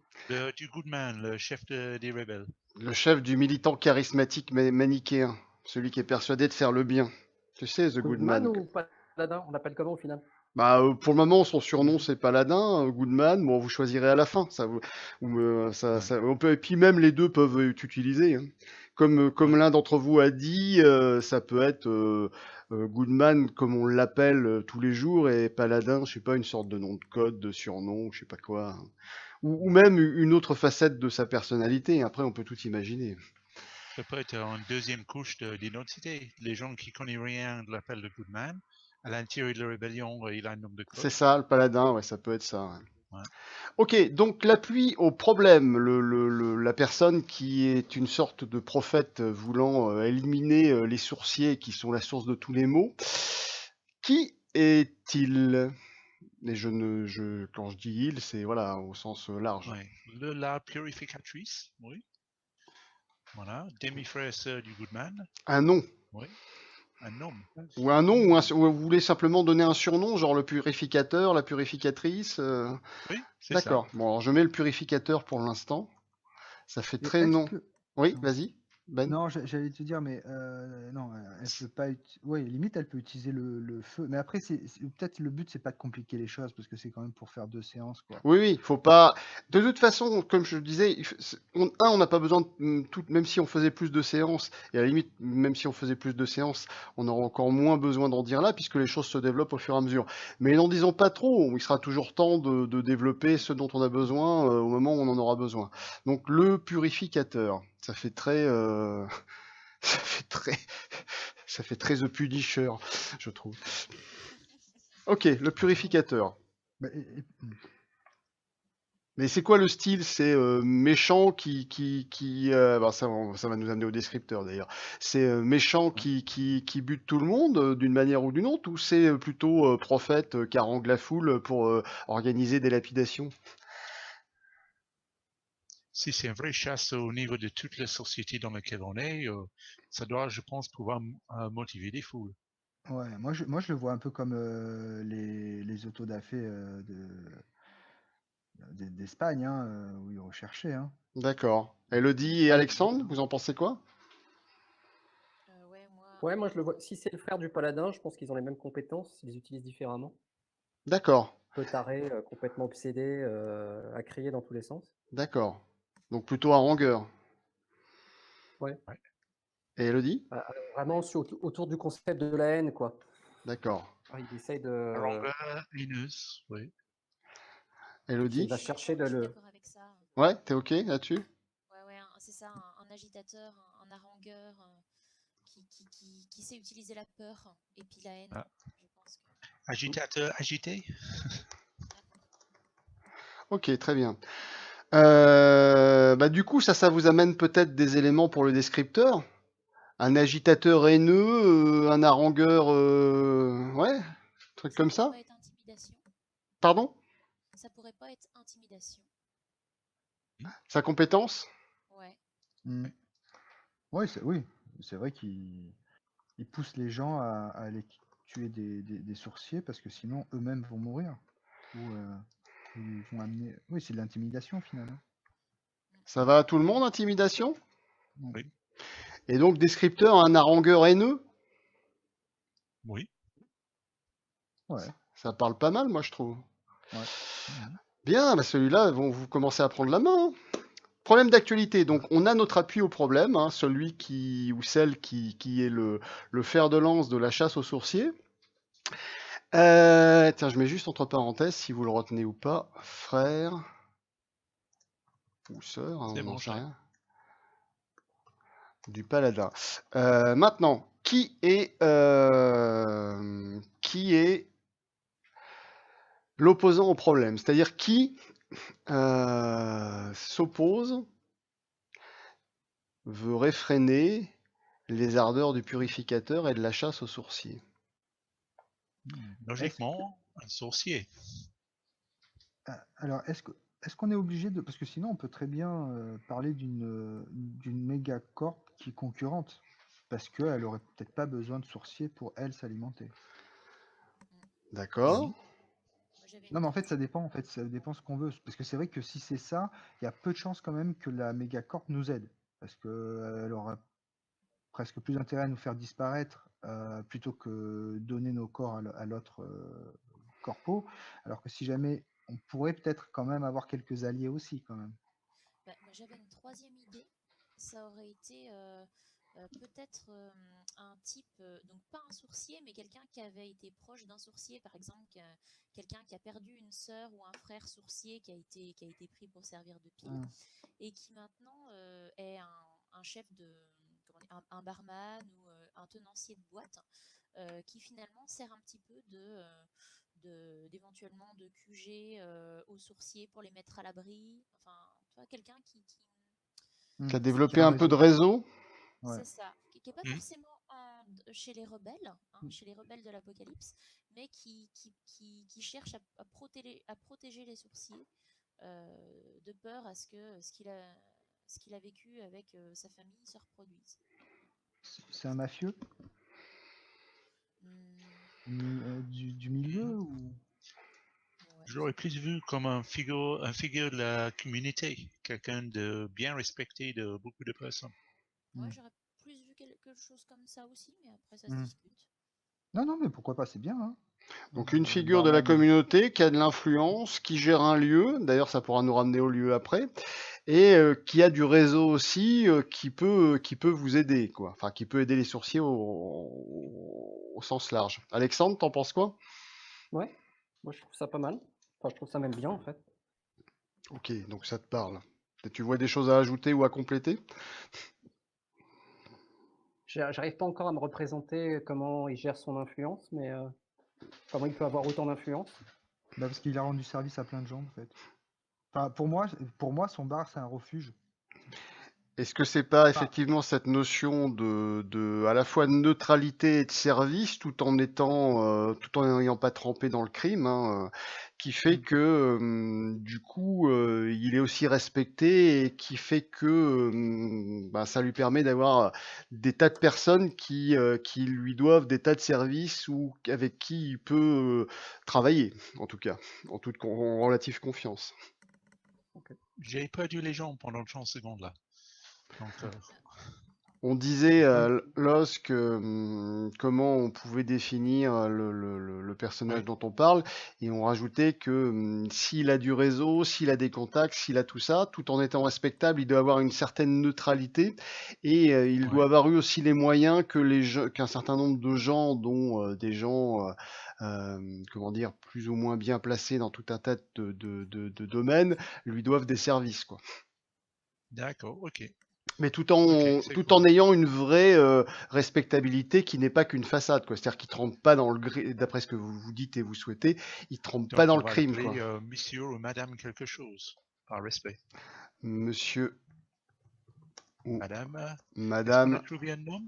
Du Goodman, le chef des rebelles. Le chef du militant charismatique manichéen, celui qui est persuadé de faire le bien. Tu sais, The Goodman. Ou Paladin, on l'appelle comment au final? Bah, pour le moment, son surnom c'est Paladin, Goodman. Bon, vous choisirez à la fin. Et puis même les deux peuvent être utilisés. Hein. Comme l'un d'entre vous a dit, ça peut être Goodman comme on l'appelle tous les jours, et Paladin, je sais pas, une sorte de nom de code, de surnom, je sais pas quoi. Ou même une autre facette de sa personnalité. Après, on peut tout imaginer. Ça peut être une deuxième couche d'identité. Les gens qui connaissent rien l'appellent le Goodman. À l'intérieur de la rébellion, il a un nom de code. C'est ça, le Paladin, ouais, ça peut être ça. Ouais. Ok, donc l'appui au problème, la personne qui est une sorte de prophète voulant éliminer les sourciers qui sont la source de tous les maux. Qui est-il? Et quand je dis il, c'est voilà au sens large. Ouais. La purificatrice, oui. Voilà, demi-frère sœur du Goodman. Un nom. Oui. Un nom. Ou un nom, ou vous voulez simplement donner un surnom, genre le purificateur, la purificatrice Oui, c'est ça. D'accord. Bon, alors je mets le purificateur pour l'instant. Ça fait Et très est-ce non. que... Oui, Non. vas-y, Ben. Non, j'allais te dire, mais non, elle peut pas. Oui, limite, elle peut utiliser le feu. Mais après, peut-être le but, c'est pas de compliquer les choses parce que c'est quand même pour faire 2 séances, quoi. Oui, oui, faut pas. De toute façon, comme je le disais, on n'a pas besoin de tout, même si on faisait plus de séances, et à la limite, même si on faisait plus de séances, on aura encore moins besoin d'en dire là, puisque les choses se développent au fur et à mesure. Mais n'en disons pas trop, il sera toujours temps de développer ce dont on a besoin au moment où on en aura besoin. Donc le purificateur, ça fait très, ça fait très, ça fait très The Punisher, je trouve. Ok, le purificateur. Bah, Mais c'est quoi le style? C'est méchant bah, ça va nous amener au descripteur d'ailleurs. C'est méchant qui bute tout le monde d'une manière ou d'une autre, ou c'est plutôt prophète qui harangue la foule pour organiser des lapidations? Si c'est une vraie chasse au niveau de toute la société dans laquelle on est, ça doit, je pense, pouvoir motiver les foules. Ouais, moi je le vois un peu comme les autodafés d'Espagne, hein, où ils recherchaient. Hein. D'accord. Elodie et Alexandre, vous en pensez quoi? Ouais, moi je le vois. Si c'est le frère du paladin, je pense qu'ils ont les mêmes compétences, ils les utilisent différemment. D'accord. Un peu taré, complètement obsédé, à crier dans tous les sens. D'accord. Donc plutôt harangueur. Ouais. Et Elodie? Vraiment autour du concept de la haine, quoi. D'accord. Il essaye de. Haineuse, oui. Elodie? Il va chercher de Je suis le. d'accord avec ça. Ouais, t'es ok là-dessus? Ouais, c'est ça, un agitateur, un harangueur qui sait utiliser la peur et puis la haine. Ah. Je pense que... Agitateur, agité. Ok, très bien. Bah, du coup, ça vous amène peut-être des éléments pour le descripteur. Un agitateur haineux, un harangueur, ouais, truc comme ça. Ça pourrait pas être intimidation. Pardon? Ça pourrait pas être intimidation. Sa compétence? Ouais. Mm. Oui, c'est vrai qu'il pousse les gens à aller tuer des sorciers parce que sinon eux-mêmes vont mourir. Ou ils vont amener. Oui, c'est de l'intimidation finalement. Ça va à tout le monde, intimidation? Oui. Et donc, descripteur, un harangueur haineux? Oui. Ouais. Ça parle pas mal, moi, je trouve. Ouais. Bien, bah celui-là, vous commencez à prendre la main. Hein. Problème d'actualité, donc on a notre appui au problème, hein, celui qui ou celle qui est le fer de lance de la chasse aux sourciers. Tiens, je mets juste entre parenthèses si vous le retenez ou pas, frère ou sœur, hein, on n'en sait rien. Du paladin. Maintenant, qui est l'opposant au problème? C'est-à-dire qui s'oppose, veut réfréner les ardeurs du purificateur et de la chasse aux sourciers. Logiquement, un sorcier. Alors, est-ce qu'on est obligé de... Parce que sinon, on peut très bien parler d'une méga corp qui est concurrente. Parce qu'elle aurait peut-être pas besoin de sorciers pour, elle, s'alimenter. D'accord. Non, mais en fait, ça dépend ce qu'on veut. Parce que c'est vrai que si c'est ça, il y a peu de chances quand même que la méga corp nous aide. Parce qu'elle aura presque plus intérêt à nous faire disparaître plutôt que donner nos corps à l'autre corpo. Alors que si jamais, on pourrait peut-être quand même avoir quelques alliés aussi quand même. J'avais une troisième idée. Ça aurait été peut-être un type, donc pas un sourcier, mais quelqu'un qui avait été proche d'un sourcier, par exemple, quelqu'un qui a perdu une sœur ou un frère sourcier qui a été pris pour servir de pile, et qui maintenant est un chef de, un barman ou un tenancier de boîte, qui finalement sert un petit peu d'éventuellement de QG aux sourciers pour les mettre à l'abri. Enfin, tu vois, quelqu'un qui a développé un peu de réseau. Ouais. C'est ça, qui n'est pas forcément chez les rebelles, chez les rebelles de l'Apocalypse, mais qui cherche à protéger les sourciers de peur à ce que ce qu'il a vécu avec sa famille se reproduise. C'est un mafieux? Du milieu ou... J'aurais plus vu comme un figure de la communauté, quelqu'un de bien respecté de beaucoup de personnes. Moi, j'aurais plus vu quelque chose comme ça aussi, mais après, ça se Mm. discute. Non, mais pourquoi pas, c'est bien. Hein. Donc une figure de la communauté qui a de l'influence, qui gère un lieu, d'ailleurs ça pourra nous ramener au lieu après, et qui a du réseau aussi, qui peut vous aider, quoi. Enfin, qui peut aider les sourciers au sens large. Alexandre, t'en penses quoi? Ouais, moi je trouve ça pas mal. Enfin, je trouve ça même bien en fait. Ok, donc ça te parle. Et tu vois des choses à ajouter ou à compléter? J'arrive pas encore à me représenter comment il gère son influence, mais comment il peut avoir autant d'influence. Bah, parce qu'il a rendu service à plein de gens, en fait. Enfin, pour moi, son bar, c'est un refuge. Est-ce que c'est pas effectivement cette notion à la fois de neutralité et de service, tout en n'ayant pas trempé dans le crime, hein, qui fait que du coup il est aussi respecté et qui fait que ça lui permet d'avoir des tas de personnes qui lui doivent des tas de services ou avec qui il peut travailler, en tout cas, en relative confiance. J'ai perdu les gens pendant 30 secondes là. Donc, On disait lorsque comment on pouvait définir le personnage dont on parle, et on rajoutait que s'il a du réseau, s'il a des contacts, s'il a tout ça, tout en étant respectable, il doit avoir une certaine neutralité, et il doit avoir eu aussi les moyens qu'un certain nombre de gens, dont des gens comment dire, plus ou moins bien placés dans tout un tas de domaines, lui doivent des services, quoi. D'accord, ok. Mais tout en ayant une vraie respectabilité qui n'est pas qu'une façade, quoi. C'est-à-dire qu'il trempe pas dans le d'après ce que vous dites et vous souhaitez, il trempe pas dans le crime, quoi. Monsieur ou Madame quelque chose, par respect. Monsieur ou Madame. Madame. Est-ce qu'on a trouvé un nom?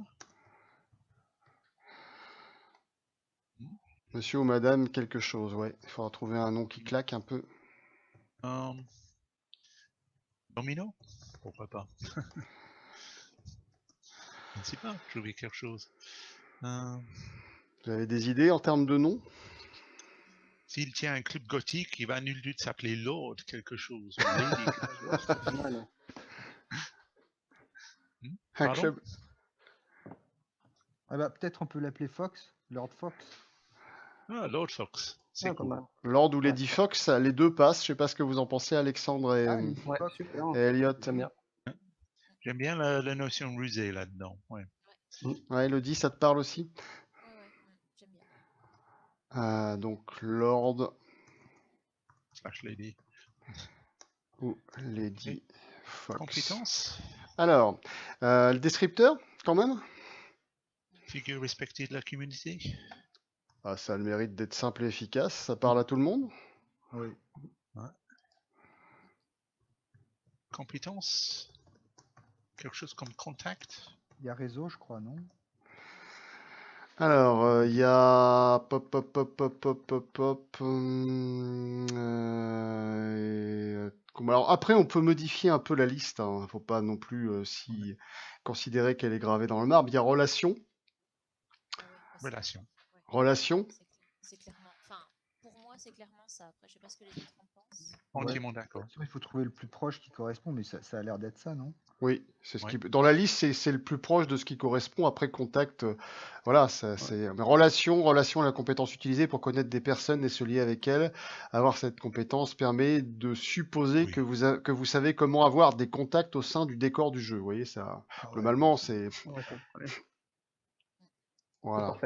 Monsieur ou Madame quelque chose, ouais. Il faudra trouver un nom qui claque un peu. Domino? Pourquoi pas? Je ne sais pas, trouver quelque chose. Vous avez des idées en termes de nom? S'il tient un club gothique, il va nul doute s'appeler Lord quelque chose. Ou Lady quelque chose. Un club. Ah bah, peut-être on peut l'appeler Fox, Lord Fox. Ah, Lord Fox, c'est cool. Lord ou Lady Fox, les deux passent. Je sais pas ce que vous en pensez, Alexandre et, et Elliot. J'aime bien la notion rusée là-dedans. Ouais. Ouais, Elodie, ça te parle aussi? Ouais, j'aime bien. Donc Lord Slash Lady. Ou Lady Fox. Compétence. Alors, le descripteur, quand même? Figure respectée de la communauté. Ça a le mérite d'être simple et efficace. Ça parle à tout le monde? Oui. Ouais. Compétence. Quelque chose comme contact. Il y a réseau, je crois, non? Alors, il y a alors après, on peut modifier un peu la liste. Hein. Faut pas non plus considérer qu'elle est gravée dans le marbre. Il y a relation. Relation. Relation. C'est clairement. Enfin, pour moi, c'est clairement ça. Après, je sais pas ce que les autres en pensent. Entièrement d'accord. Il faut trouver le plus proche qui correspond, mais ça a l'air d'être ça, non? Oui, c'est ce qui dans la liste, c'est le plus proche de ce qui correspond. Après contact, voilà, c'est relation, la compétence utilisée pour connaître des personnes et se lier avec elles. Avoir cette compétence permet de supposer que vous savez comment avoir des contacts au sein du décor du jeu. Vous voyez ça, globalement, c'est voilà.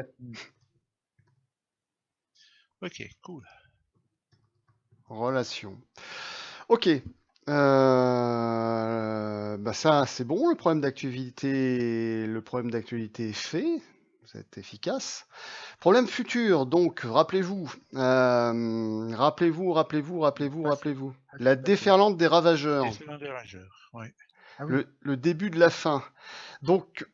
Ok, cool. Relation. Ok. Ça c'est bon, le problème d'actualité est fait, c'est efficace. Problème futur, donc rappelez-vous, la déferlante des ravageurs. Le début de la fin. Donc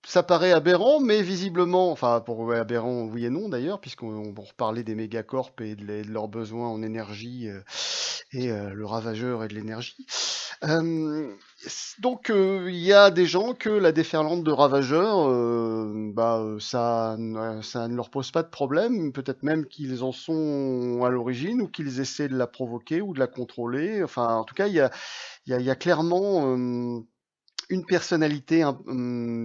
ça paraît aberrant, mais visiblement, enfin pour aberrant oui et non d'ailleurs, puisqu'on va reparler des mégacorps et de leurs besoins en énergie et le ravageur et de l'énergie. Donc, il y a des gens que la déferlante de ravageurs, ça ne leur pose pas de problème. Peut-être même qu'ils en sont à l'origine ou qu'ils essaient de la provoquer ou de la contrôler. Enfin, en tout cas, il y a clairement une personnalité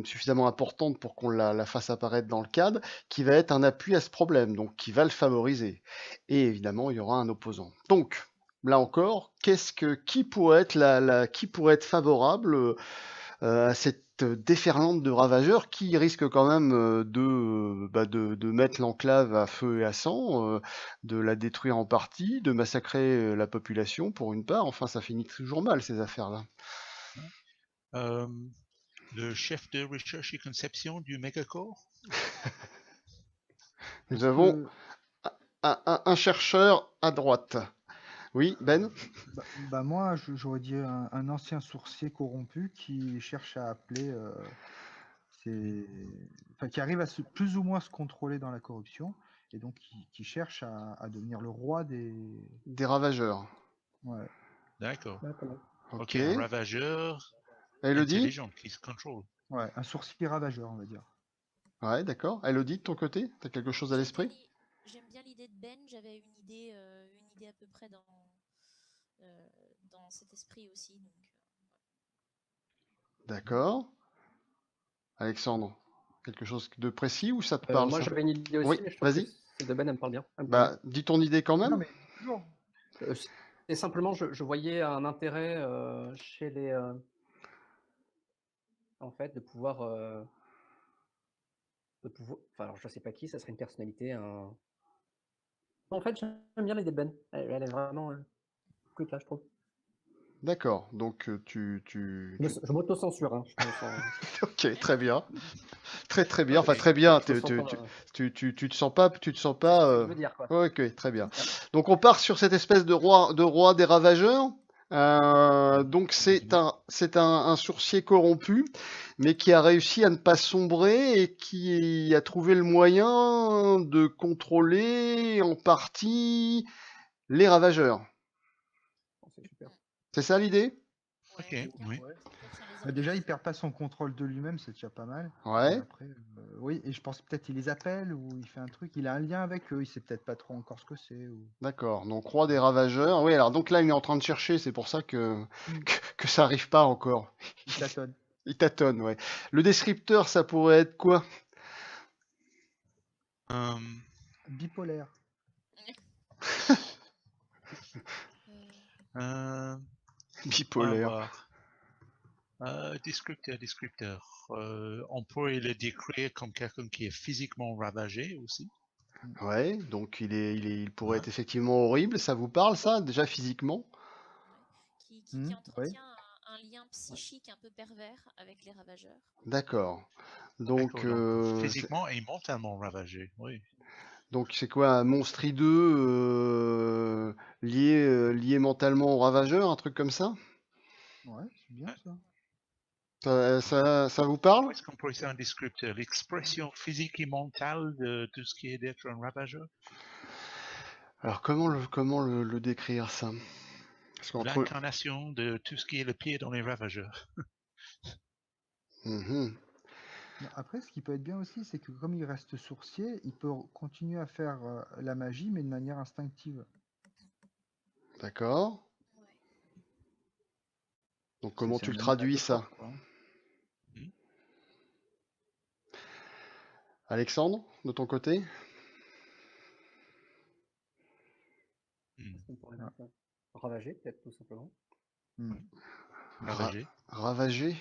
suffisamment importante pour qu'on la fasse apparaître dans le cadre, qui va être un appui à ce problème, donc qui va le favoriser. Et évidemment, il y aura un opposant. Donc, là encore, qui pourrait être favorable à cette déferlante de ravageurs qui risque quand même de mettre l'enclave à feu et à sang, de la détruire en partie, de massacrer la population pour une part. Enfin, ça finit toujours mal ces affaires-là. Le chef de recherche et conception du Megacore. Nous avons un chercheur à droite. Oui, Ben? Moi, j'aurais dit un ancien sourcier corrompu qui cherche à appeler, qui arrive à plus ou moins se contrôler dans la corruption, et donc qui cherche à devenir le roi des ravageurs. Ouais. D'accord. Ok. Un ravageur Elodie? Intelligent qui se contrôle. Ouais, un sourcier ravageur, on va dire. Ouais, d'accord. Elodie, de ton côté, t'as quelque chose à l'esprit? J'aime bien l'idée de Ben. J'avais une idée à peu près dans cet esprit aussi. Donc, D'accord. Alexandre, quelque chose de précis ou ça te parle? Moi, j'avais une idée aussi, oui, mais je trouve vas-y. que celle de Ben, elle me parle bien. Dis ton idée quand même. Non, mais toujours. Et simplement, je voyais un intérêt chez les... en fait, de pouvoir... enfin, alors, je sais pas qui, ça serait une personnalité, En fait, j'aime bien l'idée de Ben. Elle est vraiment quick, là, je trouve. D'accord, donc Je m'auto-censure. Hein. Ok, très bien. Très bien, enfin très bien. Tu te sens pas... C'est ce que je veux dire, quoi. Ok, très bien. Donc on part sur cette espèce de roi des ravageurs. Donc c'est un sourcier corrompu, mais qui a réussi à ne pas sombrer et qui a trouvé le moyen de contrôler en partie les ravageurs. C'est super. C'est ça l'idée? Ok, oui. Déjà, il perd pas son contrôle de lui-même, c'est déjà pas mal. Ouais. Et après, oui, et je pense peut-être qu'il les appelle ou il fait un truc, il a un lien avec eux, il sait peut-être pas trop encore ce que c'est. D'accord, donc roi des ravageurs. Oui, alors donc là, il est en train de chercher, c'est pour ça que ça arrive pas encore. Il tâtonne. Il tâtonne, ouais. Le descripteur, ça pourrait être quoi? Bipolaire. Bipolaire. Descripteur. On pourrait le décrire comme quelqu'un qui est physiquement ravagé aussi. Ouais, donc il pourrait être effectivement horrible. Ça vous parle, ça, déjà physiquement? Qui entretient un lien psychique un peu pervers avec les ravageurs. D'accord. Donc, physiquement et mentalement ravagé, oui. Donc c'est quoi, un monstre hideux lié mentalement aux ravageurs, un truc comme ça? Ouais, c'est bien ça. Ça vous parle? Est-ce qu'on pourrait faire un descripteur? L'expression physique et mentale de tout ce qui est d'être un ravageur? Alors comment le décrire ça? L'incarnation de tout ce qui est le pied dans les ravageurs. Après, ce qui peut être bien aussi, c'est que comme il reste sourcier, il peut continuer à faire la magie, mais de manière instinctive. D'accord. Donc comment tu le traduis ça? Alexandre, de ton côté? Ravager, peut-être, tout simplement. Ravager. Ravager?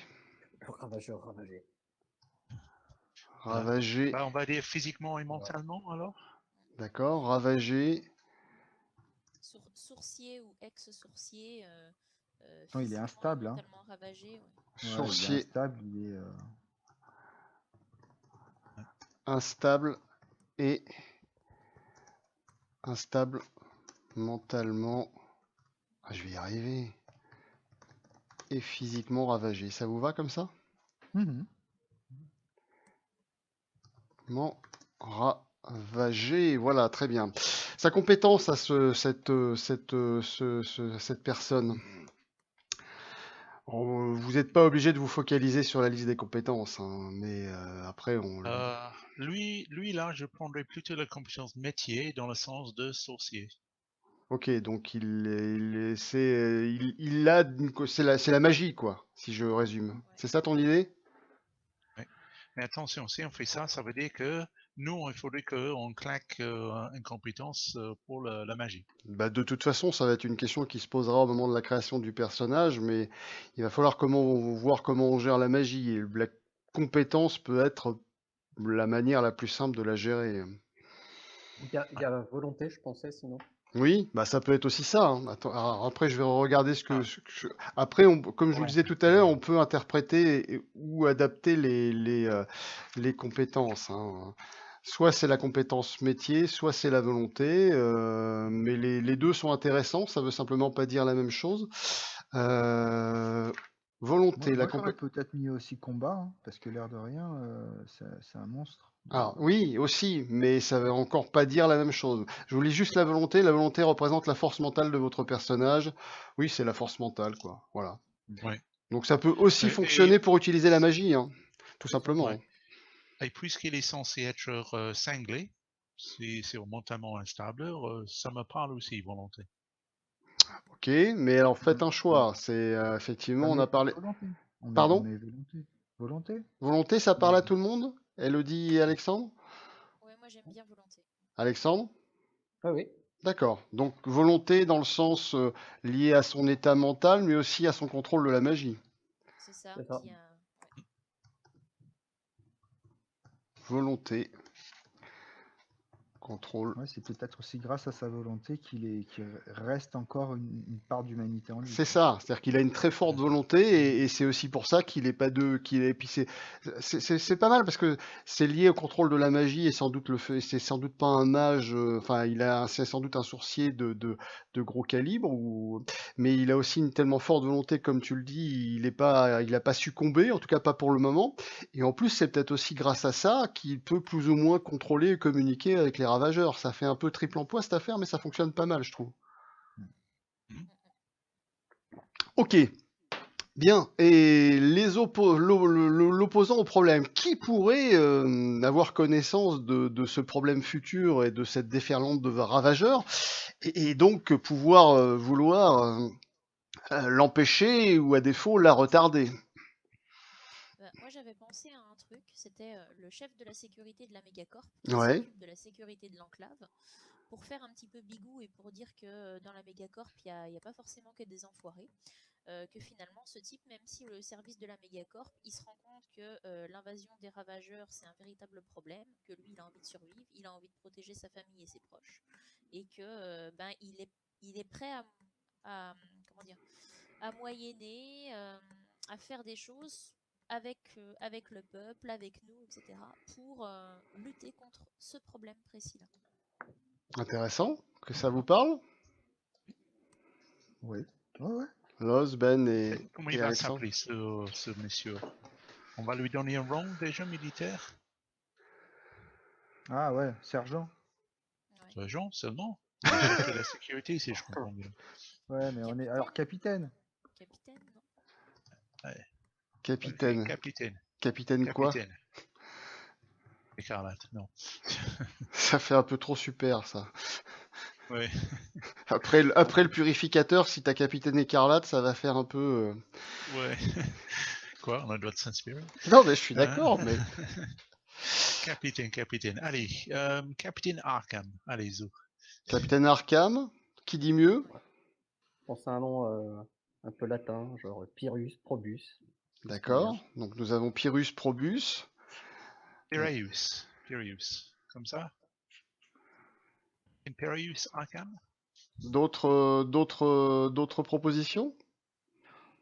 Ravageur, ravager. Ravager. On va dire physiquement et mentalement, alors? D'accord, ravager. Sourcier ou ex-sourcier. Non, il est instable. Hein. Ravagé, sourcier. Il est instable, il est... Instable et instable mentalement. Ah, je vais y arriver. Et physiquement ravagé. Ça vous va comme ça? Ravagé, voilà, très bien. Sa compétence à cette personne. Vous n'êtes pas obligé de vous focaliser sur la liste des compétences, hein, mais après, Lui, là, je prendrais plutôt la compétence métier dans le sens de sorcier. Ok, donc c'est la magie, quoi, si je résume. Ouais. C'est ça ton idée? Mais attention, si on fait ça, ça veut dire que nous, il faudrait qu'on claque une compétence pour la magie. Bah, de toute façon, ça va être une question qui se posera au moment de la création du personnage, mais il va falloir voir comment on gère la magie. Et la compétence peut être la manière la plus simple de la gérer. Il y a volonté, je pensais, sinon. Oui, bah ça peut être aussi ça, hein. Attends, alors après, je vais regarder Après, comme je vous le Ouais. disais tout à l'heure, on peut interpréter ou adapter les compétences, hein. Soit c'est la compétence métier, soit c'est la volonté, mais les deux sont intéressants, ça veut simplement pas dire la même chose. Volonté, la Moi, j'aurais compétence. peut-être mis aussi combat, hein, parce que l'air de rien, c'est un monstre. Ah oui, aussi, mais ça veut encore pas dire la même chose. Je vous lis juste la volonté. La volonté représente la force mentale de votre personnage. Oui, c'est la force mentale, quoi. Voilà. Ouais. Donc ça peut aussi Et- fonctionner pour utiliser la magie, hein, tout simplement. Ouais. Et puisqu'il est censé être cinglé, c'est mentalement instable, ça me parle aussi, volonté. Ok, mais alors faites un choix. C'est effectivement, Ah, on mais a parlé. volonté. On Pardon? met volonté. Volonté? Volonté, ça parle à tout le monde? Elodie et Alexandre? Ouais, moi j'aime bien volonté. Alexandre? Ah oui. D'accord. Donc volonté dans le sens lié à son état mental, mais aussi à son contrôle de la magie. C'est ça. C'est ça. Puis, Volonté. Contrôle. Ouais, c'est peut-être aussi grâce à sa volonté qu'il reste encore une part d'humanité en lui. C'est ça, c'est-à-dire qu'il a une très forte volonté et c'est aussi pour ça qu'il est pas puis c'est pas mal parce que c'est lié au contrôle de la magie et sans doute c'est sans doute pas un mage, enfin c'est sans doute un sorcier de gros calibre mais il a aussi une tellement forte volonté comme tu le dis, il a pas succombé en tout cas pas pour le moment et en plus c'est peut-être aussi grâce à ça qu'il peut plus ou moins contrôler et communiquer avec les ravageurs. Ça fait un peu triple emploi cette affaire mais ça fonctionne pas mal je trouve. Ok, bien. Et l'opposant au problème, qui pourrait avoir connaissance de ce problème futur et de cette déferlante de ravageurs, et donc pouvoir vouloir l'empêcher ou à défaut la retarder? moi j'avais pensé à un truc, c'était le chef de la sécurité de la mégacorp qui Ouais, s'occupe de la sécurité de l'enclave, pour faire un petit peu bigou et pour dire que dans la mégacorp il n'y a pas forcément que des enfoirés. Que finalement ce type, même si le service de la mégacorp, il se rend compte que l'invasion des ravageurs c'est un véritable problème, que lui il a envie de survivre, il a envie de protéger sa famille et ses proches, et que il est prêt comment dire, à moyenner, à faire des choses avec le peuple, avec nous, etc., pour lutter contre ce problème précis-là. intéressant. Que ça vous parle? Oui. Ouais. Loz, Ben et Comment il va Alexandre? s'appeler ce monsieur? On va lui donner un rang déjà militaire? Ah ouais, sergent. Ouais. Sergent seulement? Il est chef de la sécurité, si je comprends bien. Ouais, mais on est. Alors, capitaine. Capitaine, non? Ouais. Capitaine. Ok, capitaine. Capitaine quoi? Capitaine. Écarlate, non. Ça fait un peu trop super ça. Ouais. Après le purificateur, si t'as Capitaine Écarlate, ça va faire un peu. Ouais. Quoi? On a le droit de s'inspirer? Non, mais je suis d'accord, mais. Capitaine. Allez, Capitaine Arkham. Allez, Zou. Capitaine Arkham, qui dit mieux? Je pense à un nom un peu latin, genre Pyrrhus, Probus. D'accord. Donc nous avons Pyrrhus Probus. Pyrrhus. Comme ça? Pyrrhus Arkham? D'autres propositions?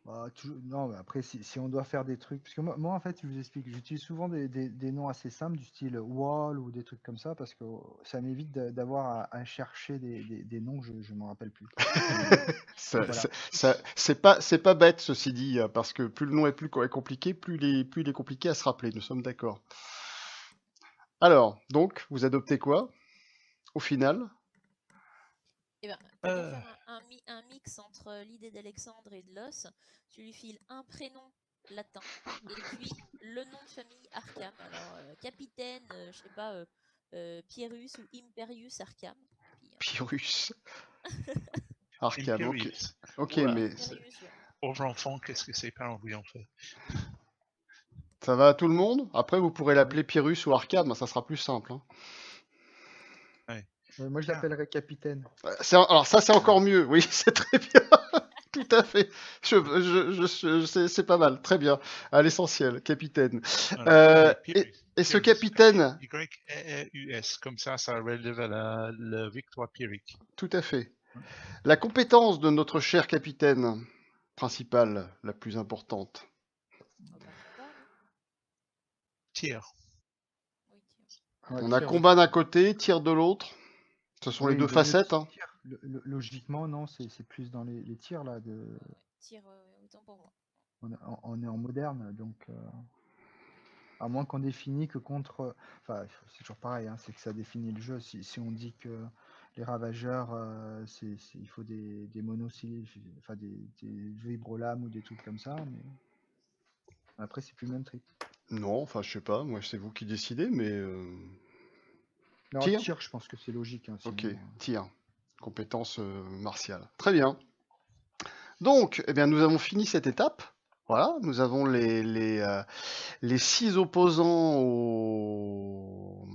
Bah, non, mais après, si on doit faire des trucs. Parce que moi en fait, je vous explique, j'utilise souvent des noms assez simples, du style Wall ou des trucs comme ça, parce que ça m'évite d'avoir à chercher des noms que je ne me rappelle plus. Voilà. C'est pas bête, ceci dit, parce que plus le nom est compliqué, plus il est compliqué à se rappeler. Nous sommes d'accord. Alors, donc, vous adoptez quoi, au final? Eh ben, pour faire un mix entre l'idée d'Alexandre et de Los, tu lui files un prénom latin et puis le nom de famille Arkham. Alors, capitaine, je sais pas, Pierus ou Imperius Arkham. Pyrrhus. Arkham, ok. Imperius. Ok, Oula. mais Imperius, ouais. Pauvre enfant, qu'est-ce que ses parents lui ont fait? ça va à tout le monde? Après, vous pourrez l'appeler Pyrrhus ou Arkham, ça sera plus simple. Hein. Moi, je l'appellerais capitaine. Alors ça, c'est encore mieux. Oui, c'est très bien. Tout à fait. C'est pas mal. Très bien. À l'essentiel, capitaine. Et ce capitaine... Y-E-U-S, comme ça relève à la victoire pyrrhique. Tout à fait. La compétence de notre cher capitaine principal, la plus importante. Tir. Oui, tiens. On a combat d'un côté, tir de l'autre. Ce sont les deux facettes. Hein. Logiquement, non, c'est plus dans les tirs là. Tir, autant pour moi. On est en moderne, donc à moins qu'on définisse que contre. Enfin, c'est toujours pareil, hein, c'est que ça définit le jeu. Si on dit que les ravageurs, il faut des monocyles, enfin des vibrolames ou des trucs comme ça, mais après c'est plus le même trip. Non, enfin je sais pas, moi c'est vous qui décidez, mais... Non, tir, je pense que c'est logique. Hein, sinon, ok, tir. Compétence martiale. Très bien. Donc, eh bien, nous avons fini cette étape. Voilà, nous avons les 6 opposants aux...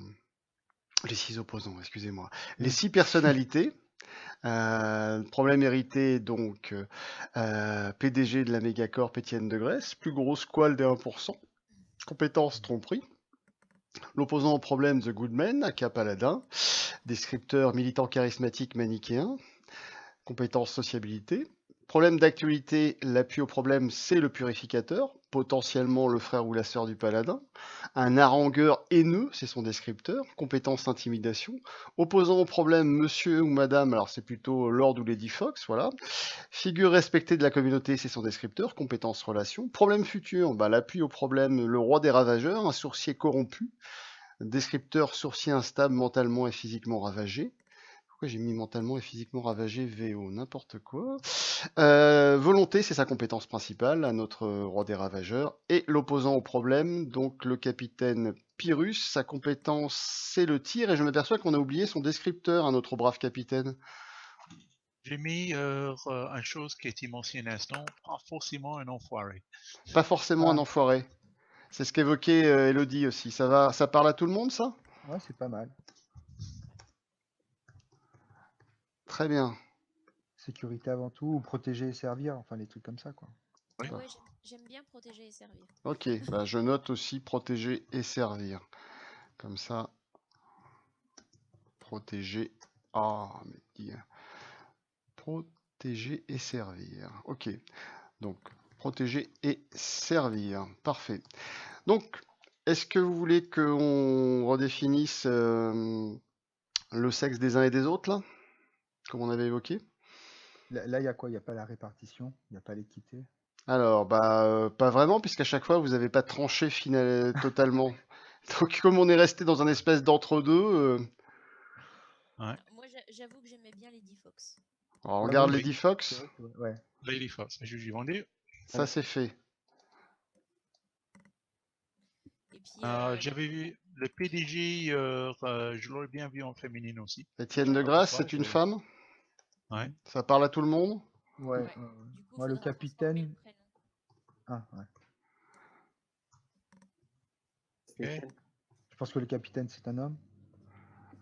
Les 6 opposants, excusez-moi. Les 6 personnalités. Problème hérité, donc PDG de la Mégacorp Étienne de Grèce, plus gros squal des 1%. Compétence tromperie. L'opposant au problème The Goodman, aka Paladin. Descripteur militant charismatique manichéen. Compétence sociabilité. Problème d'actualité, l'appui au problème, c'est le purificateur, potentiellement le frère ou la sœur du paladin. Un harangueur haineux, c'est son descripteur. Compétence intimidation. Opposant au problème, monsieur ou madame, alors c'est plutôt Lord ou Lady Fox, voilà. Figure respectée de la communauté, c'est son descripteur. Compétence relation. Problème futur, l'appui au problème, le roi des ravageurs, un sourcier corrompu. Descripteur sourcier instable, mentalement et physiquement ravagé. Pourquoi j'ai mis mentalement et physiquement ravagé VO, n'importe quoi. Volonté, c'est sa compétence principale, à notre roi des ravageurs. Et l'opposant au problème, donc le capitaine Pyrrhus, sa compétence c'est le tir, et je m'aperçois qu'on a oublié son descripteur, à notre brave capitaine. J'ai mis une chose qui a été mentionnée un instant, pas forcément un enfoiré. Pas forcément un enfoiré. C'est ce qu'évoquait Elodie aussi. Ça parle à tout le monde, ça? Ouais, c'est pas mal. Très bien. Sécurité avant tout, ou protéger et servir, enfin les trucs comme ça, quoi. Oui. Ouais, j'aime bien protéger et servir. Ok, je note aussi protéger et servir. Comme ça. Protéger. Protéger et servir. Ok. Donc, protéger et servir. Parfait. Donc, est-ce que vous voulez qu'on redéfinisse le sexe des uns et des autres, là? Comme on avait évoqué? Là, il y a quoi? Il n'y a pas la répartition? Il n'y a pas l'équité? Alors, pas vraiment, puisqu'à chaque fois, vous n'avez pas tranché totalement. Donc, comme on est resté dans un espèce d'entre-deux... Ouais. Moi, j'avoue que j'aimais bien Lady Fox. Alors, on regarde Lady Fox. Ouais. Lady Fox, juge vendu. Ça, c'est fait. Et puis, j'avais vu le PDG, je l'aurais bien vu en féminine aussi. Étienne de Grâce, c'est une femme? Ouais. Ça parle à tout le monde? Ouais. Moi, le capitaine... Ah, ouais. Okay. Je pense que le capitaine, c'est un homme.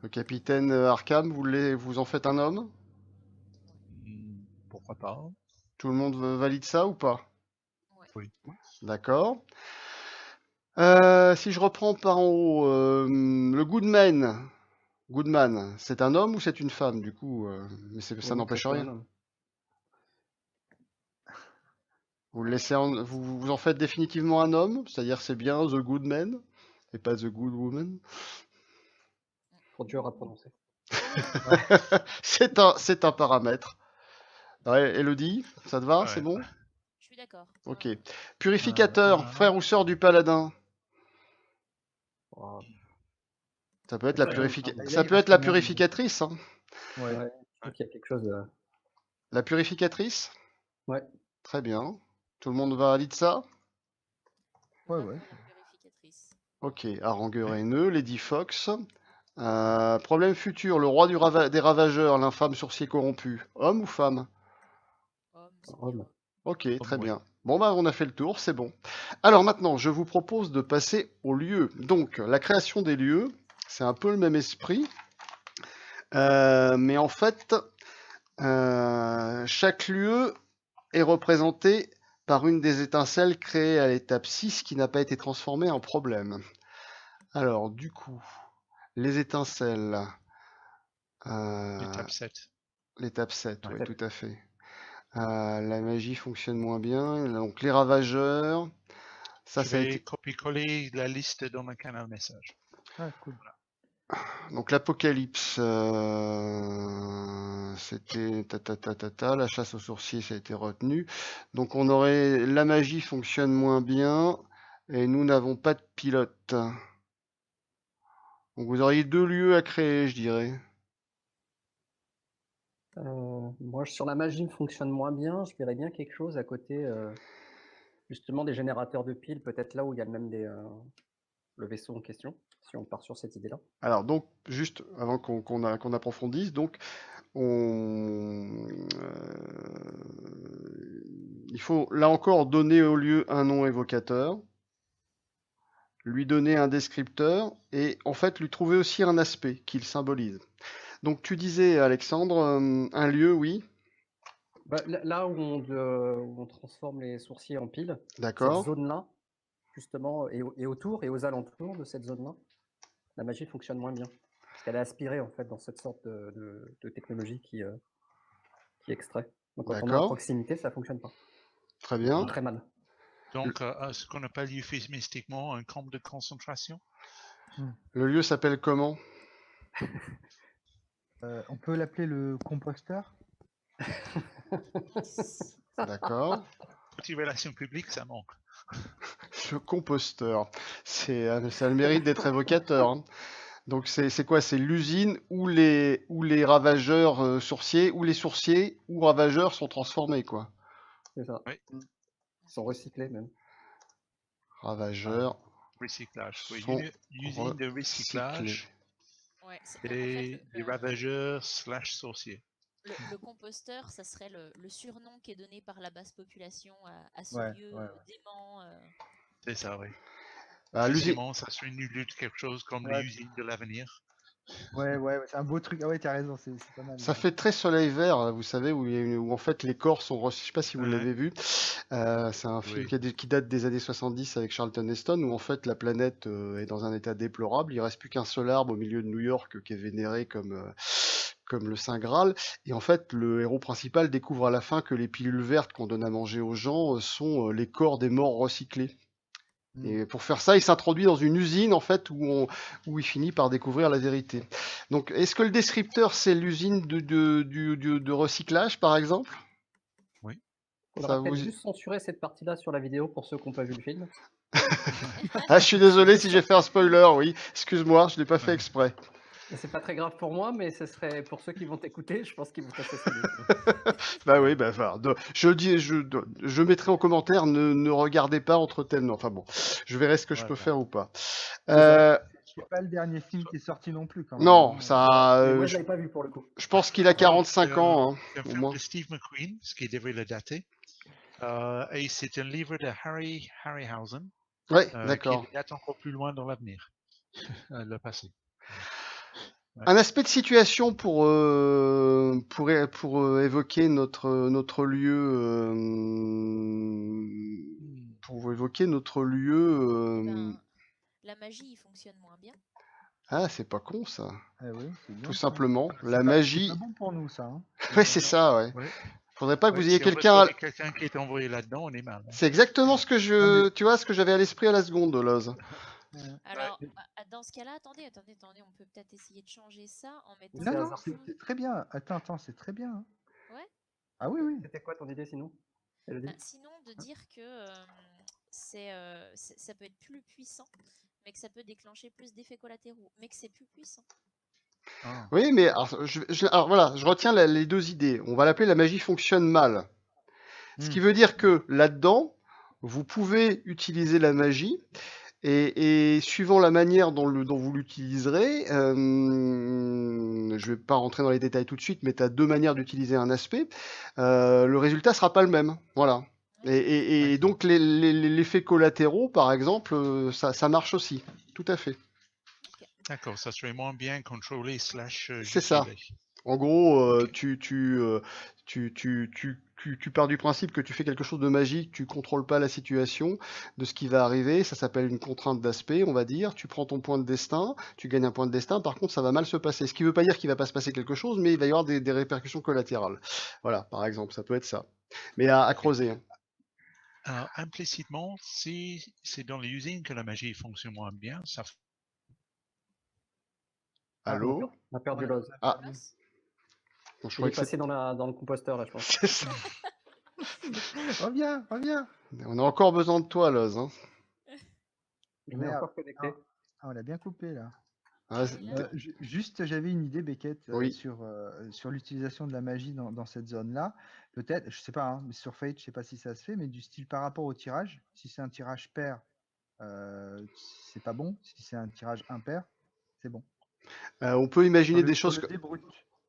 Le capitaine Arkham, vous en faites un homme? Pourquoi pas? Tout le monde valide ça ou pas? Oui. D'accord. Si je reprends par en haut, le Goodman, c'est un homme ou c'est une femme du coup? Mais ça n'empêche rien. Vous le laissez vous en faites définitivement un homme, c'est-à-dire c'est bien The Goodman et pas The Good Woman. Trop dur à prononcer. C'est un paramètre. Ouais, Elodie, ça te va? C'est bon? Je suis d'accord. Ok. Purificateur, frère ou sœur du paladin? Ça peut être la purificatrice. Hein. Ouais. Donc il y a quelque chose de... La purificatrice? Ouais. Très bien. Tout le monde valide ça? Ouais, On va ouais. faire la purificatrice. Ok, harangueur haineux, Lady Fox. Problème futur, le roi des ravageurs, l'infâme sorcier corrompu. Homme ou femme? Homme, c'est Homme. bien. Ok, très ouais. bien. Bon, bah, on a fait le tour, c'est bon. Alors maintenant, je vous propose de passer aux lieux. Donc, la création des lieux, c'est un peu le même esprit. Mais en fait, chaque lieu est représenté par une des étincelles créées à l'étape 6 qui n'a pas été transformée en problème. Alors, du coup, les étincelles. L'étape 7. L'étape 7, Ouais. oui, tout à fait. La magie fonctionne moins bien. Donc, les ravageurs. Ça, Je ça a vais été... copier-coller la liste dans le canal message. Ah, cool. Donc l'apocalypse, c'était la chasse aux sorciers, ça a été retenu. Donc on aurait la magie fonctionne moins bien et nous n'avons pas de pilote. Donc vous auriez 2 lieux à créer, je dirais. Moi, sur la magie fonctionne moins bien. Je verrais bien quelque chose à côté, justement, des générateurs de piles, peut-être là où il y a même le vaisseau en question, si on part sur cette idée-là. Alors donc juste avant qu'on approfondisse, donc il faut là encore donner au lieu un nom évocateur, lui donner un descripteur et en fait lui trouver aussi un aspect qu'il symbolise. Donc tu disais Alexandre, un lieu, oui, Bah, là où on transforme les sourciers en piles, cette d'accord, zone-là, justement, et autour et aux alentours de cette zone-là, la magie fonctionne moins bien. Parce qu'elle est aspirée, en fait, dans cette sorte de technologie qui extrait. Donc quand on est à d'accord, proximité, ça fonctionne pas. très Ou bien. très mal. Donc, ce qu'on appelle euphémistiquement un camp de concentration. Le lieu s'appelle comment? On peut l'appeler le composteur? D'accord. Petite relation publique, ça manque. Le composteur, ça a le mérite d'être évocateur, hein. Donc c'est quoi? C'est l'usine où les ravageurs sorciers, où les sorciers ou ravageurs sont transformés, quoi. C'est ça. Oui. Ils sont recyclés même. Ravageurs Recyclage. Oui, sont usine de recyclés. recyclage Ouais, des ravageurs / sorciers. Le composteur, ça serait le surnom qui est donné par la basse population à ce Ouais, lieu ouais. dément. C'est ça, oui. L'usine. Effectivement, ça serait une lutte, quelque chose comme Ouais. les usines de l'avenir. Ouais, c'est un beau truc. Ah ouais, t'as raison, c'est pas mal. Ça fait très soleil vert, vous savez, où en fait les corps sont... Je sais pas si vous Ouais. l'avez vu. C'est un film qui date des années 70 avec Charlton Heston, où en fait la planète est dans un état déplorable. Il reste plus qu'un seul arbre au milieu de New York qui est vénéré comme le Saint Graal. Et en fait, le héros principal découvre à la fin que les pilules vertes qu'on donne à manger aux gens sont les corps des morts recyclés. Et pour faire ça, il s'introduit dans une usine en fait où il finit par découvrir la vérité. Donc, est-ce que le descripteur c'est l'usine de recyclage par exemple? Il faudra peut-être juste censurer cette partie-là sur la vidéo pour ceux qui n'ont pas vu le film. Ah, je suis désolé si j'ai fait un spoiler, oui. Excuse-moi, je l'ai pas fait exprès. C'est pas très grave pour moi, mais ce serait pour ceux qui vont t'écouter, je pense qu'ils vont t'assassiner. Bah oui, bah enfin, je mettrai en commentaire, ne regardez pas entre tel. Non, enfin bon, je verrai ce que je peux faire ou pas. C'est pas le dernier film qui est sorti non plus quand même. Non, ça. Mais moi je l'avais pas vu pour le coup. Je pense qu'il a 45 ans, hein, c'est un au film moins. de Steve McQueen, ce qui devrait le dater. Et c'est un livre de Harry Harryhausen. Ouais, d'accord. Qui date encore plus loin dans l'avenir, le passé. Ouais. Un aspect de situation pour évoquer notre lieu. Pour évoquer notre lieu. La magie fonctionne moins bien. Ah, c'est pas con ça. Oui, c'est bien. Tout simplement, C'est la magie. C'est pas bon pour nous ça. Hein. Ouais, c'est ça, ouais. Faudrait pas que vous ayez si quelqu'un. Quelqu'un qui est envoyé là-dedans, on est mal. Hein. C'est exactement ce que tu vois, ce que j'avais à l'esprit à la seconde, Loz. Alors, dans ce cas-là, attendez, on peut peut-être essayer de changer ça en mettant. Non, c'est très bien. Attends, c'est très bien. Hein. Ouais. Ah oui. C'était quoi ton idée sinon? Sinon, de dire que ça peut être plus puissant, mais que ça peut déclencher plus d'effets collatéraux, mais que c'est plus puissant. Ah, Oui, mais alors voilà, je retiens les deux idées. On va l'appeler la magie fonctionne mal. Ce qui veut dire que là-dedans, vous pouvez utiliser la magie et suivant la manière dont vous l'utiliserez, je vais pas rentrer dans les détails tout de suite, mais tu as deux manières d'utiliser un aspect, le résultat sera pas le même. Voilà. Et donc les effets collatéraux, par exemple, ça marche aussi. Tout à fait. d'accord, ça serait moins bien contrôlé / C'est ça. juguler. En gros, Ok. tu pars du principe que tu fais quelque chose de magique, tu contrôles pas la situation de ce qui va arriver, ça s'appelle une contrainte d'aspect, on va dire. Tu prends ton point de destin, tu gagnes un point de destin, par contre ça va mal se passer. Ce qui veut pas dire qu'il va pas se passer quelque chose, mais il va y avoir des répercussions collatérales. Voilà, par exemple, ça peut être ça. Mais à creuser. Hein. Alors, implicitement, si c'est dans les usines que la magie fonctionne moins bien, ça Allô? On a perdu Loz. Ah, Loz bon, je Il croyais est que c'est... passé dans le composteur, là, je pense. c'est ça. Reviens, reviens. On a encore besoin de toi, Loz. Hein. Il est Merde. encore connecté. Ah, on l'a bien coupé là. Ah, Il est là. Juste, j'avais une idée, Beckett, Oui. sur l'utilisation de la magie dans cette zone-là. Peut-être, je sais pas, hein, mais sur Fate, je sais pas si ça se fait, mais du style par rapport au tirage. Si c'est un tirage pair, c'est pas bon. Si c'est un tirage impair, c'est bon. On peut imaginer des Sur choses. le dé brut.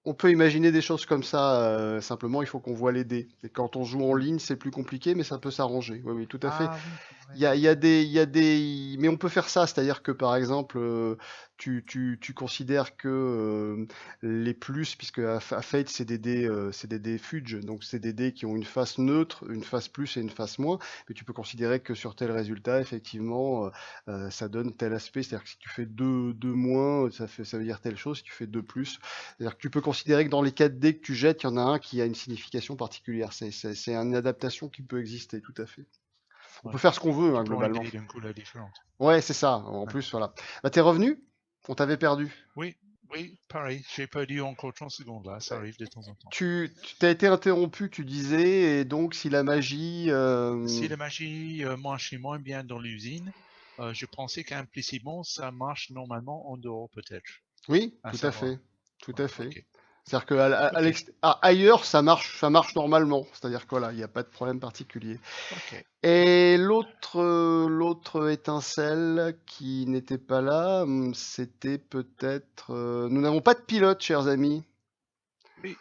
On peut imaginer des choses comme ça, simplement il faut qu'on voit les dés. Et quand on joue en ligne, c'est plus compliqué, mais ça peut s'arranger. Oui, oui, tout à fait. Ah oui, c'est vrai. Il y a des, mais on peut faire ça, c'est-à-dire que par exemple, tu considères que les plus, puisque à Fate c'est des dés fudge, donc c'est des dés qui ont une face neutre, une face plus et une face moins, mais tu peux considérer que sur tel résultat, effectivement, ça donne tel aspect, c'est-à-dire que si tu fais 2 moins, ça veut dire telle chose, si tu fais 2 plus, c'est-à-dire que tu peux considérer que dans les 4 dés que tu jettes, il y en a un qui a une signification particulière, c'est une adaptation qui peut exister, tout à fait. On peut faire ce qu'on veut, hein, tu prends une globalement. dé d'une couleur différente. Ouais, c'est ça. En plus, voilà. Bah, t'es revenu? On t'avait perdu. Oui, pareil, j'ai perdu encore 30 secondes là, ça arrive de temps en temps. Tu t'as été interrompu, tu disais, et donc si la magie... Si la magie marche moins bien dans l'usine, je pensais qu'implicitement ça marche normalement en dehors peut-être. Oui, À tout à savoir. fait. Tout à fait. Ok. C'est-à-dire que ailleurs, ça marche normalement. C'est-à-dire que voilà, il n'y a pas de problème particulier. Ok. Et l'autre étincelle qui n'était pas là, c'était peut-être... Nous n'avons pas de pilote, chers amis. Oui.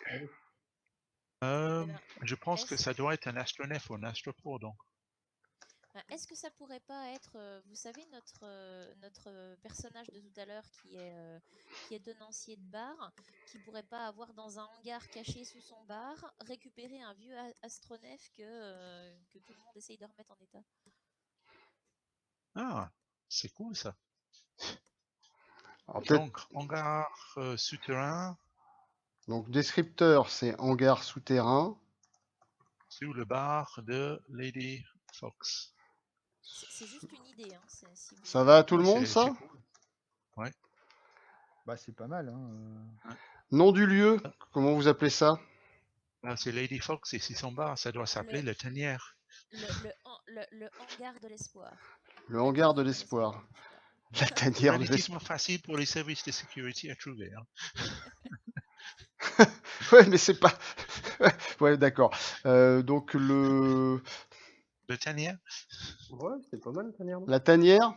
Je pense que ça doit être un astronef ou un astroport donc. Est-ce que ça pourrait pas être, vous savez, notre personnage de tout à l'heure qui est tenancier de bar, qui pourrait pas avoir dans un hangar caché sous son bar, récupérer un vieux astronef que tout le monde essaye de remettre en état. Ah, c'est cool ça. Alors, Donc, hangar souterrain. Donc descripteur, c'est hangar souterrain. Sous le bar de Lady Fox. C'est juste une idée. Hein. Ça va à tout le monde, ça? Cool. Ouais. Bah, c'est pas mal. Hein. Nom du lieu, comment vous appelez ça? C'est Lady Fox et si son bar, ça doit s'appeler le Tanière. Le hangar de l'espoir. Le hangar de l'espoir. La tanière de l'espoir. Relativement facile pour les services de sécurité à trouver. Hein. Ouais, mais c'est pas... ouais, d'accord. Donc le... Le Tanière. Ouais, c'est pas mal, le tanière. La tanière?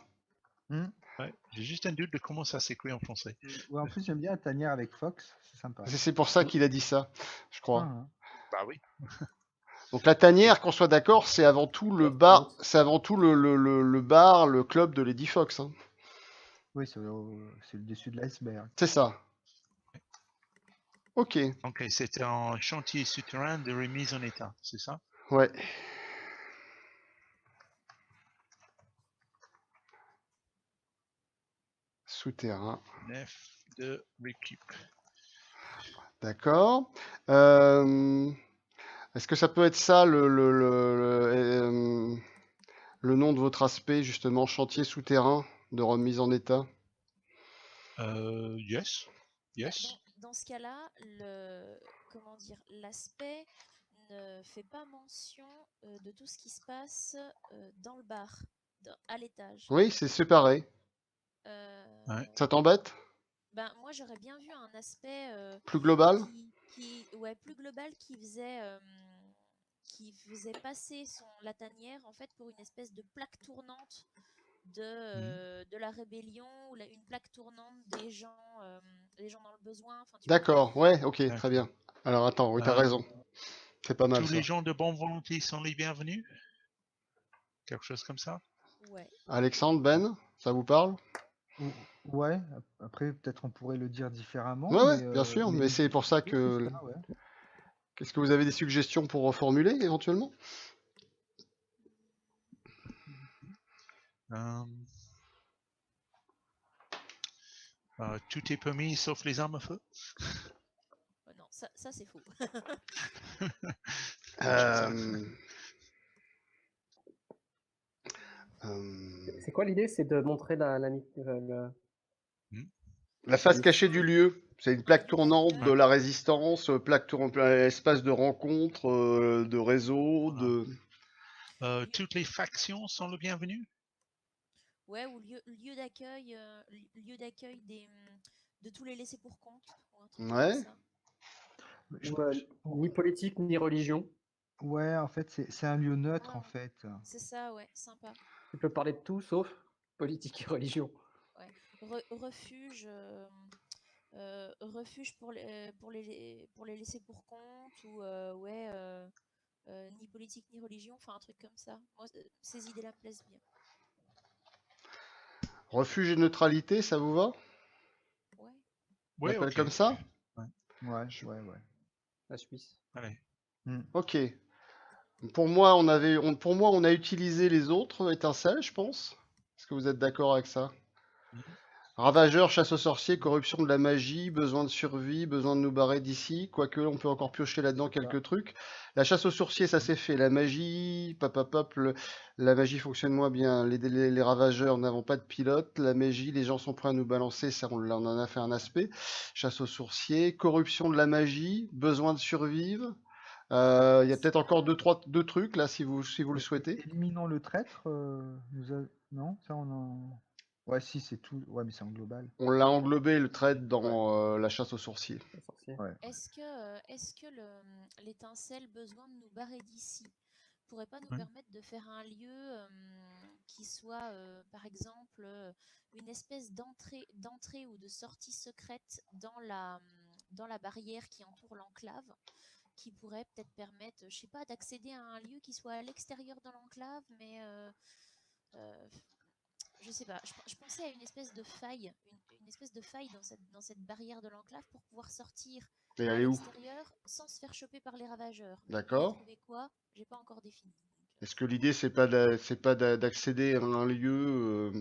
Ouais. J'ai juste un doute de comment ça s'écrit en français. Ouais, en plus, j'aime bien la tanière avec Fox. C'est sympa. C'est pour ça qu'il a dit ça, je crois. Bah oui. Donc la tanière, qu'on soit d'accord, c'est avant tout le bar, c'est avant tout le bar, le club de Lady Fox. Hein. Oui, c'est le dessus de l'iceberg. C'est ça. Ok. Ok, c'est un chantier souterrain de remise en état, c'est ça? Ouais. Souterrain. Nef de récup. D'accord. Est-ce que ça peut être ça le nom de votre aspect, justement, chantier souterrain de remise en état? Yes. Yes. Dans ce cas-là, l'aspect ne fait pas mention de tout ce qui se passe dans le bar, à l'étage. Oui, c'est séparé. Ouais. Ça t'embête? Ben, moi, j'aurais bien vu un aspect Plus global? ouais, plus global qui faisait passer la tanière en fait pour une espèce de plaque tournante de la rébellion ou une plaque tournante des gens dans le besoin. Enfin, tu vois. D'accord, ouais, ok, très D'accord. bien. Alors attends, oui, t'as Euh, raison. C'est pas mal tous ça. les gens de bonne volonté sont les bienvenus? Quelque chose comme ça? Ouais. Alexandre, Ben, ça vous parle? Ouais, après peut-être on pourrait le dire différemment, Ouais, ouais, mais, bien sûr, mais c'est pour ça l'idée, c'est que... ça, ouais. Qu'est-ce que vous avez des suggestions pour reformuler éventuellement? Euh, tout est permis sauf les armes à feu? Non, ça c'est faux. Euh, C'est quoi l'idée? C'est de montrer La face cachée du lieu. C'est une plaque lieu tournante de d'accueil. la résistance, plaque tournante, espace de rencontre, de réseau, Voilà. de... Toutes les factions sont les bienvenues? Ouais, ou lieu d'accueil de tous les laissés pour compte, ou un truc comme Ouais. ça. Ni politique, ni religion. Ouais, en fait, c'est un lieu neutre, Ah, en fait. c'est ça, ouais, sympa. Tu peux parler de tout sauf politique et religion. Ouais. Refuge, refuge pour les laisser pour compte, ou ouais, ni politique ni religion, enfin un truc comme ça. Moi, ces idées-là me plaisent bien. Refuge et neutralité, ça vous va? Ouais. On Oui, l'appelle ok. comme ça? Ouais, Je- ouais, ouais. La Suisse. Allez. Ok. Pour moi, on a utilisé les autres étincelles, je pense. Est-ce que vous êtes d'accord avec ça? Mhm. Ravageur, chasse aux sorciers, corruption de la magie, besoin de survie, besoin de nous barrer d'ici. Quoique, on peut encore piocher là-dedans quelques trucs. La chasse aux sorciers, ça c'est fait. La magie, la magie fonctionne moins bien. Les ravageurs n'avons pas de pilote. La magie, les gens sont prêts à nous balancer. Ça, on en a fait un aspect. Chasse aux sorciers, corruption de la magie, besoin de survivre. Il y a peut-être encore deux trucs là, si vous le souhaitez. Éliminons le traître. Non, ça on en. Ouais, si, c'est tout. Ouais, mais c'est en global. On l'a englobé le trait dans Ouais. la chasse aux sorciers. Les sorciers. Ouais. Est-ce que l'étincelle besoin de nous barrer d'ici pourrait pas nous Ouais. permettre de faire un lieu qui soit, par exemple, une espèce d'entrée ou de sortie secrète dans la barrière qui entoure l'enclave, qui pourrait peut-être permettre, je sais pas, d'accéder à un lieu qui soit à l'extérieur de l'enclave, mais je sais pas. Je pensais à une espèce de faille, une espèce de faille dans cette barrière de l'enclave pour pouvoir sortir Et à elle est où? l'extérieur sans se faire choper par les ravageurs. Mais où D'accord. trouver quoi? J'ai pas encore défini. Est-ce que l'idée c'est pas d'accéder à un lieu,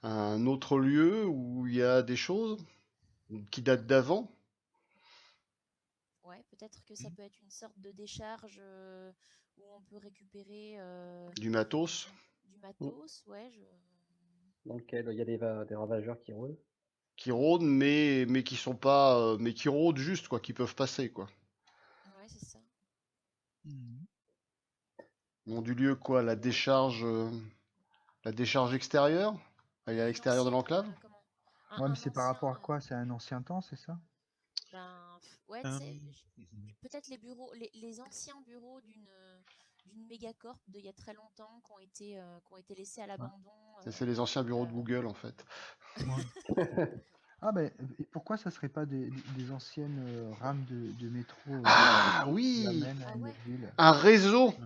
à un autre lieu où il y a des choses qui datent d'avant? Ouais, peut-être que ça peut être une sorte de décharge où on peut récupérer Du matos? du matos. Ouais, Dans lequel il y a des ravageurs qui roulent. Qui rôdent, mais qui sont pas, mais qui rôdent juste, quoi, qui peuvent passer, quoi. ouais, c'est ça. Mhm. Nom du lieu, quoi, la décharge extérieure? Elle est à Une l'extérieur de ancienne, l'enclave? comment? Ouais, mais Un c'est par ancien. rapport à quoi? C'est un ancien temps, c'est ça? Ben, ouais, tu sais, Mhm. peut-être les bureaux, les anciens bureaux d'une mégacorp d'il y a très longtemps qui ont été laissés à l'abandon. C'est les anciens bureaux de Google, en fait. Ah ben, et pourquoi ça serait pas des anciennes rames de métro Ah qui oui! amènent à Ah une ouais, ville? Un réseau Ouais.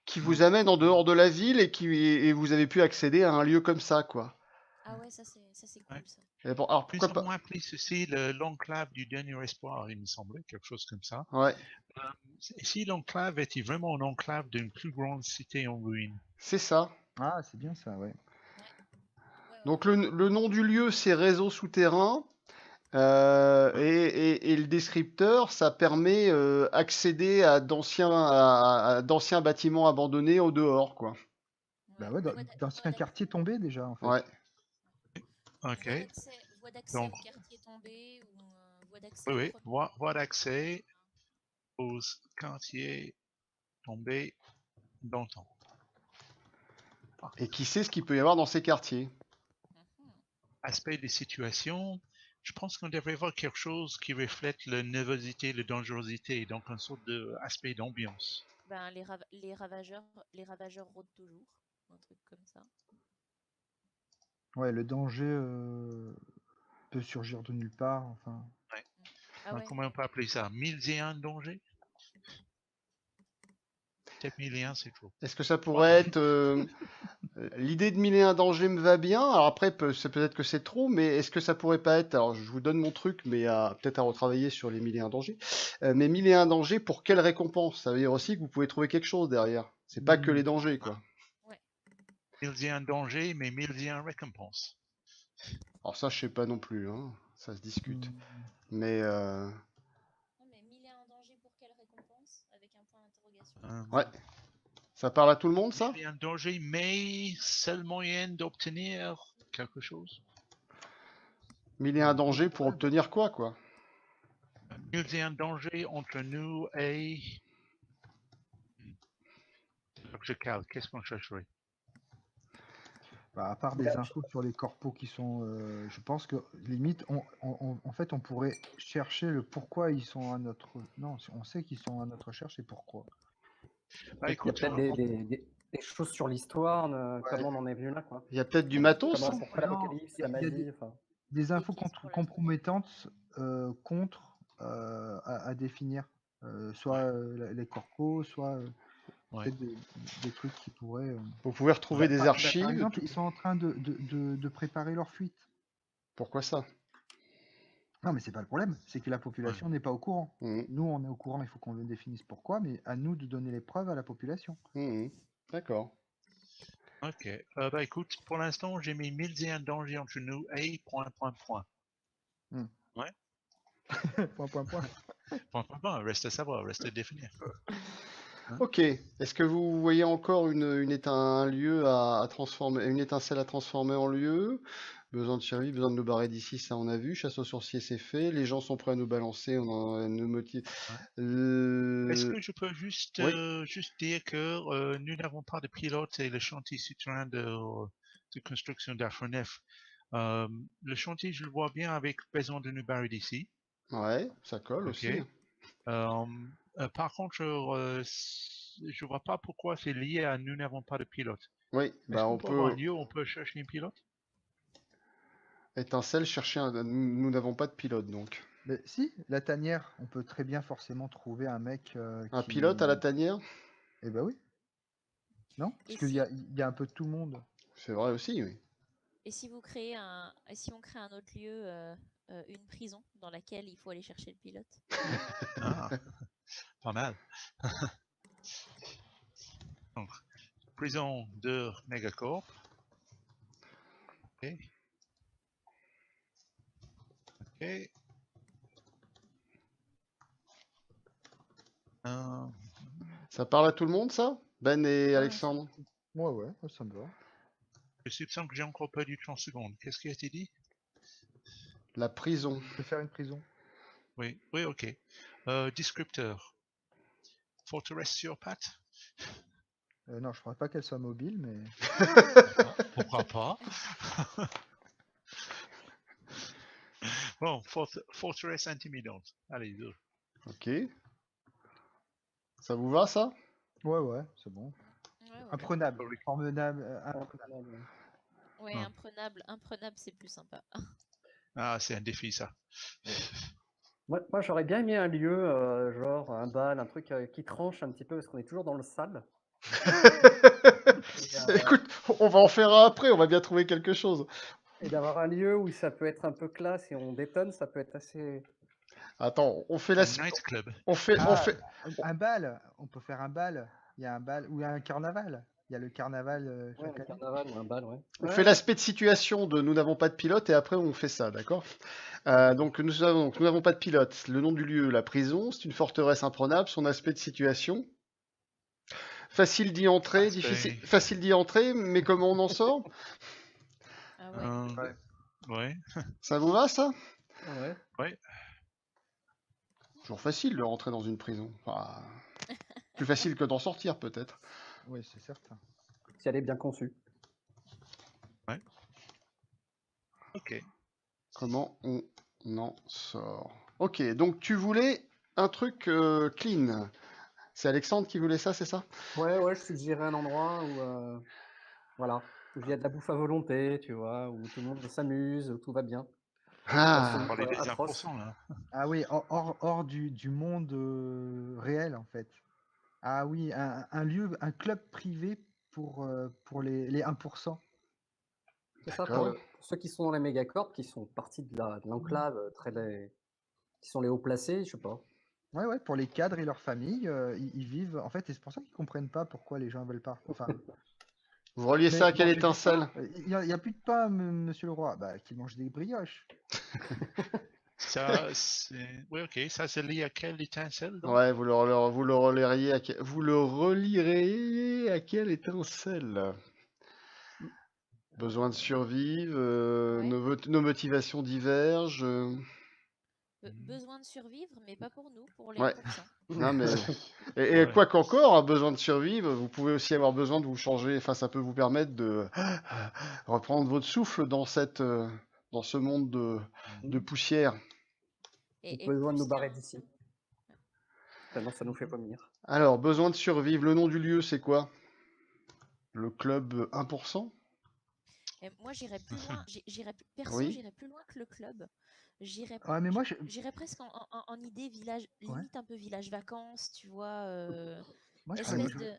qui Ouais. vous amène en dehors de la ville et vous avez pu accéder à un lieu comme ça, quoi. ah ouais, ça c'est Ouais. cool ça. Alors Plus pourquoi ou pas? moins appelé ceci l'enclave du dernier espoir, il me semblait, quelque chose comme ça. Ouais, Si l'enclave était vraiment une enclave d'une plus grande cité en ruine. c'est ça. Ah, c'est bien ça, ouais. Ouais, Donc ouais. le nom du lieu, c'est réseau souterrain. Et le descripteur, ça permet accéder à d'anciens bâtiments abandonnés au dehors, quoi. Bah ouais, d'anciens quartiers tombés déjà, en fait. Ouais. Ok. Voie d'accès Donc, au quartier tombé ou voie d'accès oui, au oui, trottoir. voie d'accès aux quartiers tombés dans le temps. Et qui sait ce qu'il peut y avoir dans ces quartiers? Mhm. Aspect des situations, Je pense qu'on devrait voir quelque chose qui reflète la nervosité, la dangerosité, donc une sorte d'aspect d'ambiance. Ben, les ravageurs rôdent toujours. Un truc comme ça. Ouais, le danger peut surgir de nulle part. Enfin, Ouais. Ah ouais. Comment on peut appeler ça? 1001 dangers? Peut-être 1001, c'est trop. Est-ce que ça pourrait être... l'idée de 1001 dangers me va bien. Alors après, c'est peut-être que c'est trop, mais est-ce que ça pourrait pas être... Alors je vous donne mon truc, mais peut-être à retravailler sur les 1001 dangers. Mais 1001 dangers, pour quelle récompense? Ça veut dire aussi que vous pouvez trouver quelque chose derrière. C'est pas que les dangers, quoi. Ouais. 1001 dangers, mais 1001 récompenses. Alors ça, je sais pas non plus, hein. Ça se discute. Mais... Non, mais 1001 dangers pour quelle récompense? Avec un point d'interrogation. Ouais. Ça parle à tout le monde, ça? 1001 dangers, mais seul moyen d'obtenir quelque chose. 1001 dangers pour obtenir quoi? 1001 dangers entre nous et... Je cale, qu'est-ce qu'on chercherait? bah, à part des infos sur les corpos qui sont... je pense que, limite, en fait, on pourrait chercher le pourquoi ils sont à notre... Non, on sait qu'ils sont à notre recherche et pourquoi. Bah, Il y a écoute, peut-être des choses sur l'histoire, comment on en est venu là, quoi. Il y a peut-être du matos, Comment, hein? pourquoi l'apocalypse, la magie, enfin. Des infos pistes pour la compromettantes contre à définir. Soit les corpos, soit Ouais. peut-être des trucs qui pourraient... Vous pouvez retrouver des archives. Par exemple, ils sont en train de préparer leur fuite. Pourquoi ça? Non, mais c'est pas le problème, c'est que la population n'est pas au courant. Mhm. Nous, on est au courant, il faut qu'on le définisse pourquoi, mais à nous de donner les preuves à la population. Mhm. D'accord. Ok. Bah écoute, pour l'instant, j'ai mis 1001 dangers entre nous et ... Ouais. Point. Reste à savoir, reste à définir. Ok. Est-ce que vous voyez encore un lieu à transformer, une étincelle à transformer en lieu? Besoin de survie, besoin de nous barrer d'ici, ça on a vu. Chasse aux sorciers, c'est fait. Les gens sont prêts à nous balancer, on a nos motifs. Est-ce que je peux juste, Oui. juste dire que nous n'avons pas de pilote et le chantier souterrain de construction d'Afronef. Le chantier, je le vois bien avec besoin de nous barrer d'ici. Ouais, ça colle Ok. aussi. Par contre, je vois pas pourquoi c'est lié à nous n'avons pas de pilote. Oui, Est-ce bah qu'on on peut avoir un peut. lieu où on peut chercher un pilote? Étincelle, chercher un. Nous n'avons pas de pilote donc. Mais si, la tanière, on peut très bien forcément trouver un mec Un qui... pilote à la tanière? Eh ben oui. Non? Parce Et qu'il si- y a un peu de tout le monde. C'est vrai aussi, oui. Et si on crée un autre lieu, une prison dans laquelle il faut aller chercher le pilote? Ah, pas mal. Donc, prison de Megacorp. Ok. Ok. Ça parle à tout le monde, ça? Ben et Ouais. Alexandre? Ouais, ça me va. Je soupçonne que j'ai encore pas du 30 secondes. Qu'est-ce qui a été dit? La prison. On peut faire une prison. Oui, ok. Descripteur. Forteresse sur pattes? Non, je ne crois pas qu'elle soit mobile, mais... Pourquoi pas? Bon, forteresse intimidante. Allez, deux. Ok. Ça vous va, ça? Ouais, c'est bon. Ouais. Imprenable. Imprenable. Ouais, imprenable, c'est plus sympa. Ah, c'est un défi, ça. Moi j'aurais bien aimé un lieu, genre un bal, un truc qui tranche un petit peu, parce qu'on est toujours dans le sale. Écoute, on va en faire un après, on va bien trouver quelque chose. Et d'avoir un lieu où ça peut être un peu classe et on détonne, ça peut être assez... Attends, on fait la... Un nightclub. On fait... Un bal. On peut faire un bal. Il y a un bal ou un carnaval. Il y a le carnaval Ouais, chaque un année. carnaval ou un bal, ouais. On fait l'aspect de situation de nous n'avons pas de pilote et après on fait ça, d'accord? Donc nous n'avons pas de pilote. Le nom du lieu, la prison, c'est une forteresse imprenable. Son aspect de situation, facile d'y entrer, difficile, facile d'y entrer, mais comment on en sort? Ah ouais. Ouais. Ça vous va, ça? Ouais. Toujours facile de rentrer dans une prison. Enfin, plus facile que d'en sortir, peut-être. Oui, c'est certain. Si elle est bien conçue. Ouais. Ok. Comment on Non, sort. Ok, donc tu voulais un truc clean. C'est Alexandre qui voulait ça, c'est ça? Ouais, je suggérais un endroit où, voilà, où il y a de la bouffe à volonté, tu vois, où tout le monde s'amuse, où tout va bien. Pas de Ah, On parlait fenêtres des atroces. 1%, là. Ah oui, hors du monde réel, en fait. Ah oui, un lieu, un club privé pour les 1%. C'est ça, d'accord. pour ceux qui sont dans les mégacorps, qui sont partis de l'enclave, qui sont les hauts placés, je sais pas. Ouais, pour les cadres et leurs familles, ils vivent. En fait, et c'est pour ça qu'ils comprennent pas pourquoi les gens veulent pas. Enfin, Vous reliez ça mais à ils quelle mangent du étincelle? pain. Il y a plus de pain, monsieur le roi. Bah, qu'ils mangent des brioches. Ça, c'est... Oui, ok. Ça, c'est lié à quelle étincelle, donc? Ouais, vous le relirez à quelle étincelle? Besoin de survivre, Ouais. nos motivations divergent. Besoin de survivre, mais pas pour nous, pour les Ouais. 1%. Non, mais et Ouais. quoi qu'encore, a besoin de survivre, vous pouvez aussi avoir besoin de vous changer. Enfin, ça peut vous permettre de reprendre votre souffle dans dans ce monde de poussière. On Et a besoin de nous plus barrer qu'un... d'ici. Tellement ça nous fait vomir. Alors, besoin de survivre. Le nom du lieu, c'est quoi? Le club 1%? Et moi, j'irais plus loin. Perso, Oui. j'irais plus loin que le club. J'irais Ouais, mais moi, j'irais presque en idée village, Ouais. limite un peu village vacances, tu vois, moi, je espèce ferais-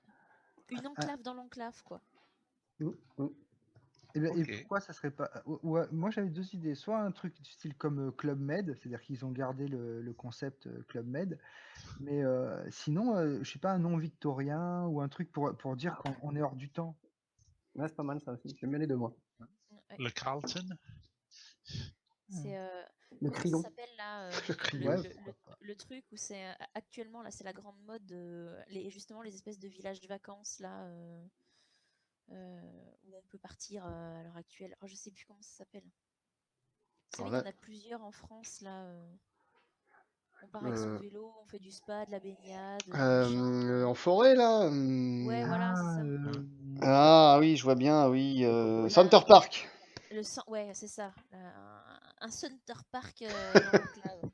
de une enclave dans l'enclave, quoi. Et Ok. pourquoi ça serait pas. Ouais, moi, j'avais deux idées. Soit un truc du style comme Club Med, c'est-à-dire qu'ils ont gardé le concept Club Med. Mais sinon, je sais pas, un nom victorien ou un truc pour dire qu'on est hors du temps. Ouais, c'est pas mal ça aussi. J'aime bien les deux, moi. Ouais. Le Carlton? C'est Le comment ça Crillon. s'appelle là Le crayon. Ouais. le truc où c'est actuellement là, c'est la grande mode justement les espèces de villages de vacances là où on peut partir à l'heure actuelle. Oh, je sais plus comment ça s'appelle. Vous savez, il y en a plusieurs en France là. On part avec son vélo, on fait du spa, de la baignade, machin. En forêt, là? Ouais, voilà, c'est ça. Ah oui, je vois bien, oui. Là, Center Park. ouais, c'est ça. Un Center Park dans l'enclave.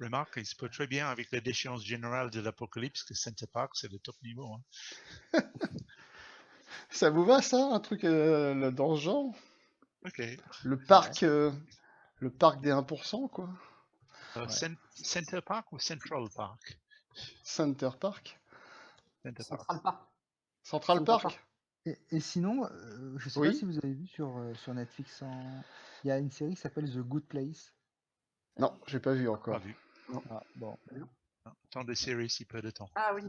Remarque, il se peut très bien avec la déchéance générale de l'apocalypse que Center Park, c'est le top niveau. Hein. Ça vous va, ça? Un truc dans ce genre? Ok. Le parc des 1%, quoi. Center Park ou Central Park? Center Park. Center Park. Central Park. Central Center Park? Et sinon, je sais Oui. pas si vous avez vu sur Netflix, il y a une série qui s'appelle The Good Place. Non, j'ai pas vu Pas encore. vu. Ah, bon. Tant de séries, si peu de temps. Ah oui.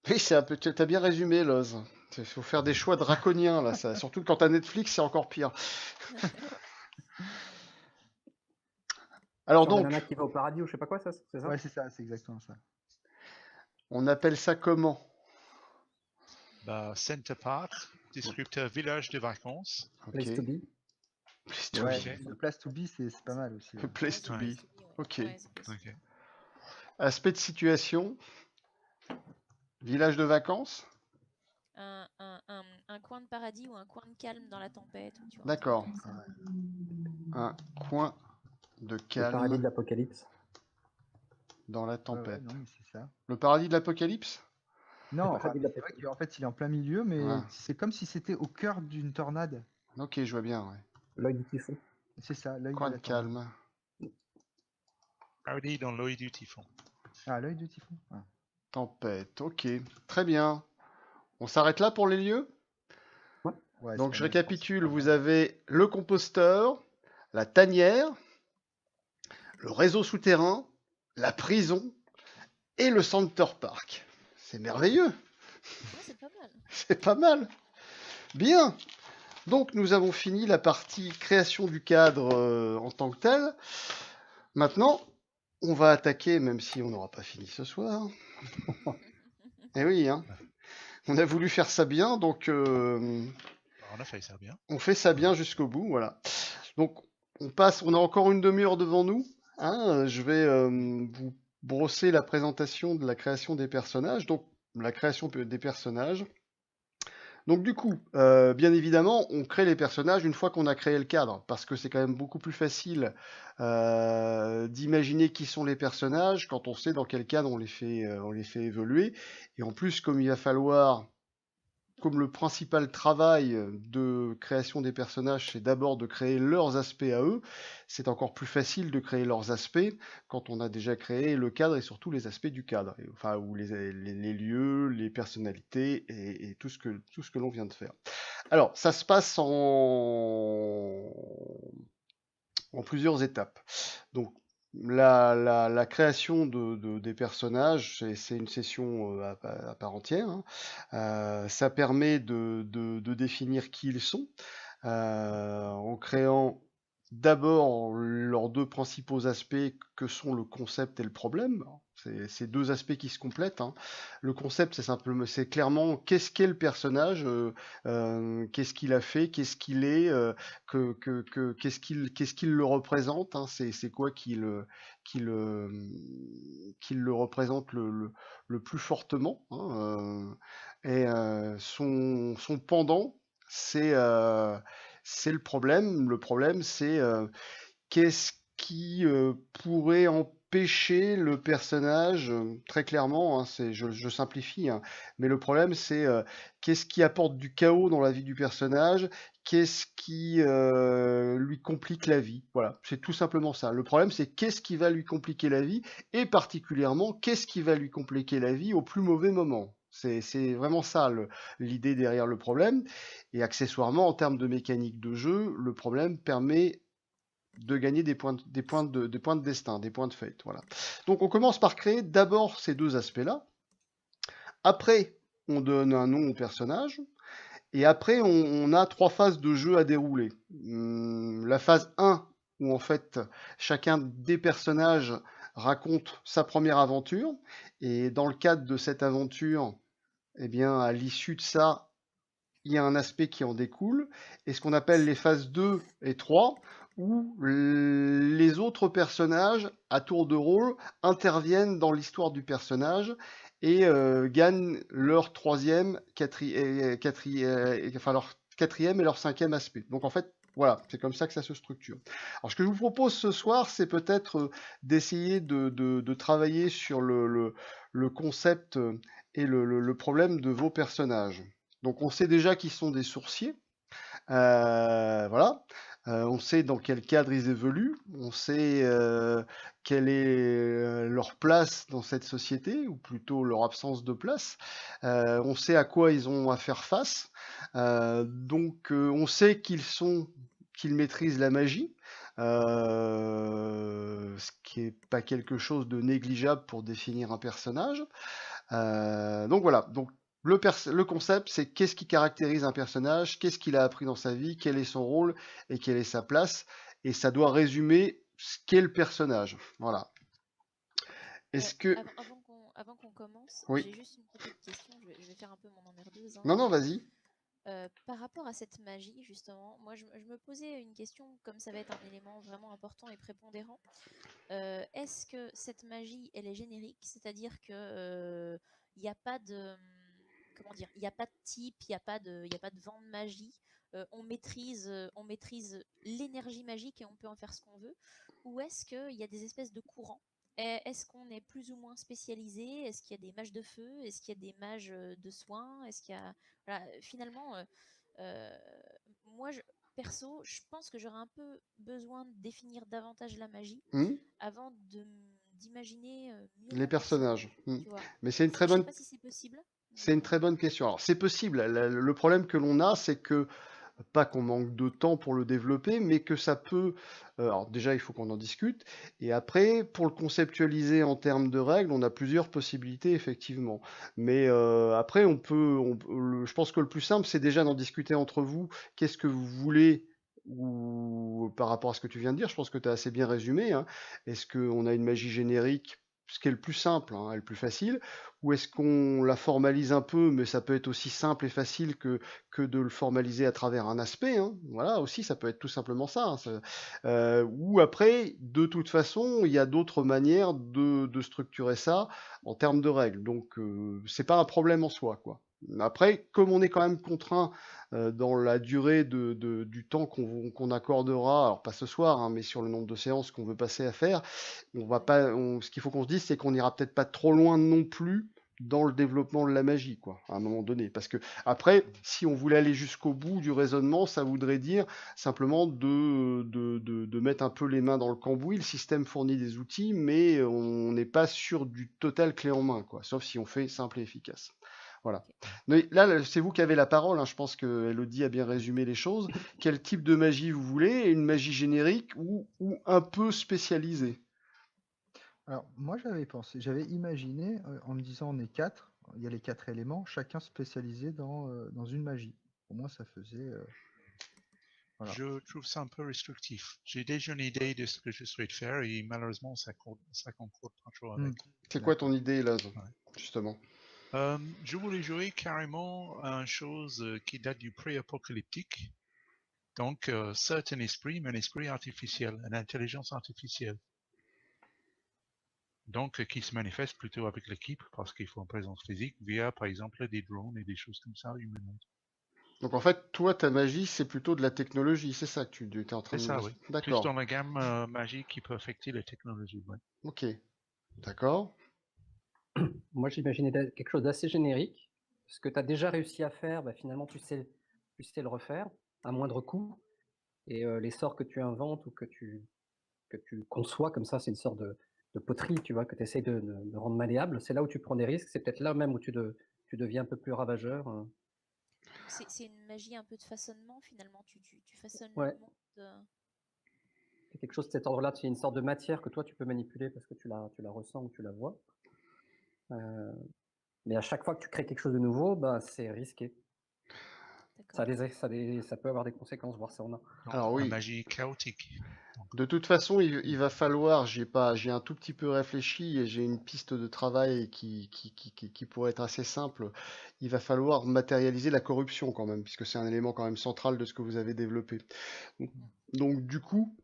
Oui, c'est un peu. T'as bien résumé, Loz. Il faut faire des choix draconiens, là. Ça. Surtout quand t'as Netflix, c'est encore pire. Alors Sur la donc, nana qui va au paradis ou je sais pas quoi, c'est ça? Ouais, c'est ça, c'est exactement ça. on appelle ça comment? Bah, Center Park, descripteur village de vacances. Place Ok. to be. Place to Ouais, Ok. le Place to Be, c'est pas mal aussi. be. Place to Ouais, be. c'est ouais. Ok. Ouais, c'est possible. Ok. Aspect de situation. Village de vacances. Un coin de paradis ou un coin de calme dans la tempête. Tu vois, D'accord. un truc comme ça. Un coin de Le paradis calme de l'apocalypse. dans la Ouais, tempête. non, mais c'est ça. Le paradis de l'apocalypse? Non, paradis de mais c'est vrai qu'en fait, il est en plein milieu, mais Ouais. c'est comme si c'était au cœur d'une tornade. Ok, je vois bien, ouais. L'œil du typhon. C'est ça, l'œil Coin de de la tornade. calme. Paradis dans l'œil du typhon. Ah, l'œil du typhon. Ah. Tempête, ok. Très bien. On s'arrête là pour les lieux? Ouais, Donc c'est je pas mal, récapitule, pense. vous avez le composteur, la tanière, le réseau souterrain, la prison et le Center Park. C'est merveilleux, Ouais, c'est pas mal. c'est pas mal. Bien. Donc nous avons fini la partie création du cadre en tant que tel. Maintenant, on va attaquer, même si on n'aura pas fini ce soir. Eh oui, hein. On a voulu faire ça bien, donc On a fait ça bien. on fait ça bien jusqu'au bout, voilà. Donc on a encore une demi-heure devant nous. Hein, je vais vous brosser la présentation de la création des personnages. Donc la création des personnages. Donc du coup, bien évidemment, on crée les personnages une fois qu'on a créé le cadre, parce que c'est quand même beaucoup plus facile d'imaginer qui sont les personnages quand on sait dans quel cadre on les fait évoluer. Et en plus, comme il va falloir, comme le principal travail de création des personnages, c'est d'abord de créer leurs aspects à eux, c'est encore plus facile de créer leurs aspects quand on a déjà créé le cadre et surtout les aspects du cadre, enfin, ou les lieux, les personnalités et tout ce que l'on vient de faire. Alors, ça se passe en plusieurs étapes. Donc, la création des personnages, c'est une session à part entière, hein. Ça permet de définir qui ils sont, en créant d'abord leurs deux principaux aspects que sont le concept et le problème. C'est deux aspects qui se complètent, hein. Le concept, c'est clairement qu'est-ce qu'est le personnage, qu'est-ce qu'il a fait, qu'est-ce qu'il est, qu'est-ce qu'il le représente, hein. C'est quoi qui le représente le plus fortement, hein, et son pendant, c'est c'est le problème. Le problème, c'est qu'est-ce qui pourrait empêcher le personnage, très clairement, hein, je simplifie, hein, mais le problème, c'est qu'est-ce qui apporte du chaos dans la vie du personnage, qu'est-ce qui lui complique la vie. Voilà, c'est tout simplement ça. Le problème, c'est qu'est-ce qui va lui compliquer la vie, et particulièrement, qu'est-ce qui va lui compliquer la vie au plus mauvais moment. C'est vraiment ça l'idée derrière le problème. Et accessoirement, en termes de mécanique de jeu, le problème permet de gagner des points de destin, des points de fate. Voilà. Donc on commence par créer d'abord ces deux aspects-là. Après, on donne un nom au personnage. Et après, on a trois phases de jeu à dérouler. La phase 1, où en fait, chacun des personnages raconte sa première aventure. Et dans le cadre de cette aventure, eh bien, à l'issue de ça, il y a un aspect qui en découle, et ce qu'on appelle les phases 2 et 3, où les autres personnages, à tour de rôle, interviennent dans l'histoire du personnage et gagnent leur troisième, enfin leur quatrième et leur cinquième aspect. Donc en fait, voilà, c'est comme ça que ça se structure. Alors ce que je vous propose ce soir, c'est peut-être d'essayer de travailler sur le concept et le problème de vos personnages. Donc on sait déjà qu'ils sont des sourciers, voilà. On sait dans quel cadre ils évoluent, on sait quelle est leur place dans cette société, ou plutôt leur absence de place. On sait à quoi ils ont à faire face. Donc on sait qu'ils maîtrisent la magie, ce qui n'est pas quelque chose de négligeable pour définir un personnage. Donc voilà. Donc le concept, c'est qu'est-ce qui caractérise un personnage, qu'est-ce qu'il a appris dans sa vie, quel est son rôle et quelle est sa place. Et ça doit résumer ce qu'est le personnage. Voilà. Est-ce que... Avant qu'on commence, oui. J'ai juste une petite question. Je vais faire un peu mon emmerdeuse. Hein, non, vas-y. Par rapport à cette magie, justement, moi je me posais une question, comme ça va être un élément vraiment important et prépondérant. Est-ce que cette magie, elle est générique, c'est-à-dire que il n'y a pas de... Comment dire, il n'y a pas de type, il n'y a pas de vent de magie. On maîtrise l'énergie magique et on peut en faire ce qu'on veut. Ou est-ce qu'il y a des espèces de courants? Est-ce qu'on est plus ou moins spécialisé? Est-ce qu'il y a des mages de feu? Est-ce qu'il y a des mages de soins? Est-ce qu'il y a... Voilà, finalement, moi, perso, je pense que j'aurais un peu besoin de définir davantage la magie avant d'imaginer les personnages. Tu vois. Mais c'est une très bonne... Je sais pas si c'est possible. C'est une très bonne question. Alors, c'est possible. Le problème que l'on a, c'est que, pas qu'on manque de temps pour le développer, mais que ça peut... alors déjà, il faut qu'on en discute. Et après, pour le conceptualiser en termes de règles, on a plusieurs possibilités, effectivement. Mais après, je pense que le plus simple, c'est déjà d'en discuter entre vous. Qu'est-ce que vous voulez, ou par rapport à ce que tu viens de dire, je pense que tu as assez bien résumé, hein. Est-ce qu'on a une magie générique, ce qui est le plus simple, hein, et le plus facile, ou est-ce qu'on la formalise un peu, mais ça peut être aussi simple et facile que de le formaliser à travers un aspect, hein. Voilà, aussi, ça peut être tout simplement ça, hein, ou après, de toute façon, il y a d'autres manières de structurer ça en termes de règles. Donc, c'est pas un problème en soi, quoi. Après, comme on est quand même contraint dans la durée du temps qu'on accordera, alors pas ce soir, hein, mais sur le nombre de séances qu'on veut passer à faire, on va pas, ce qu'il faut qu'on se dise, c'est qu'on n'ira peut-être pas trop loin non plus dans le développement de la magie, quoi, à un moment donné. Parce que après, si on voulait aller jusqu'au bout du raisonnement, ça voudrait dire simplement de mettre un peu les mains dans le cambouis. Le système fournit des outils, mais on n'est pas sur du total clé en main, quoi, sauf si on fait simple et efficace. Voilà. Mais là, c'est vous qui avez la parole, hein. Je pense que Elodie a bien résumé les choses. Quel type de magie vous voulez? Une magie générique ou un peu spécialisée? Alors, moi, j'avais imaginé, en me disant on est 4, il y a les 4 éléments, chacun spécialisé dans une magie. Pour moi, ça faisait. Voilà. Je trouve ça un peu restrictif. J'ai déjà une idée de ce que je souhaite faire et malheureusement, ça concorde pas trop avec. C'est quoi ton idée, Laz, Ouais. justement? Je voulais jouer carrément à une chose qui date du pré-apocalyptique. Donc, c'est un esprit, mais un esprit artificiel, une intelligence artificielle. Donc, qui se manifeste plutôt avec l'équipe parce qu'il faut une présence physique via, par exemple, des drones et des choses comme ça humanoïdes. Donc en fait, toi, ta magie, c'est plutôt de la technologie, c'est ça que tu es en train C'est de ça, me oui. dire? Plus D'accord. dans la gamme magique qui peut affecter la technologie. Ouais. Ok. D'accord. Moi, j'imaginais quelque chose d'assez générique. Ce que tu as déjà réussi à faire, bah, finalement, tu sais le refaire à moindre coût. Et les sorts que tu inventes ou que tu conçois comme ça, c'est une sorte de poterie, tu vois, que tu essaies de rendre malléable. C'est là où tu prends des risques. C'est peut-être là même où tu deviens un peu plus ravageur. C'est une magie un peu de façonnement finalement. Tu façonnes Ouais. le monde. C'est quelque chose de cet ordre-là. C'est une sorte de matière que toi tu peux manipuler parce que tu la ressens ou tu la vois. Mais à chaque fois que tu crées quelque chose de nouveau, bah, c'est risqué. Ça peut avoir des conséquences, voire ça en a. Donc, Alors la oui. magie chaotique. De toute façon, il va falloir, j'ai un tout petit peu réfléchi et j'ai une piste de travail qui pourrait être assez simple. Il va falloir matérialiser la corruption quand même, puisque c'est un élément quand même central de ce que vous avez développé. Donc du coup,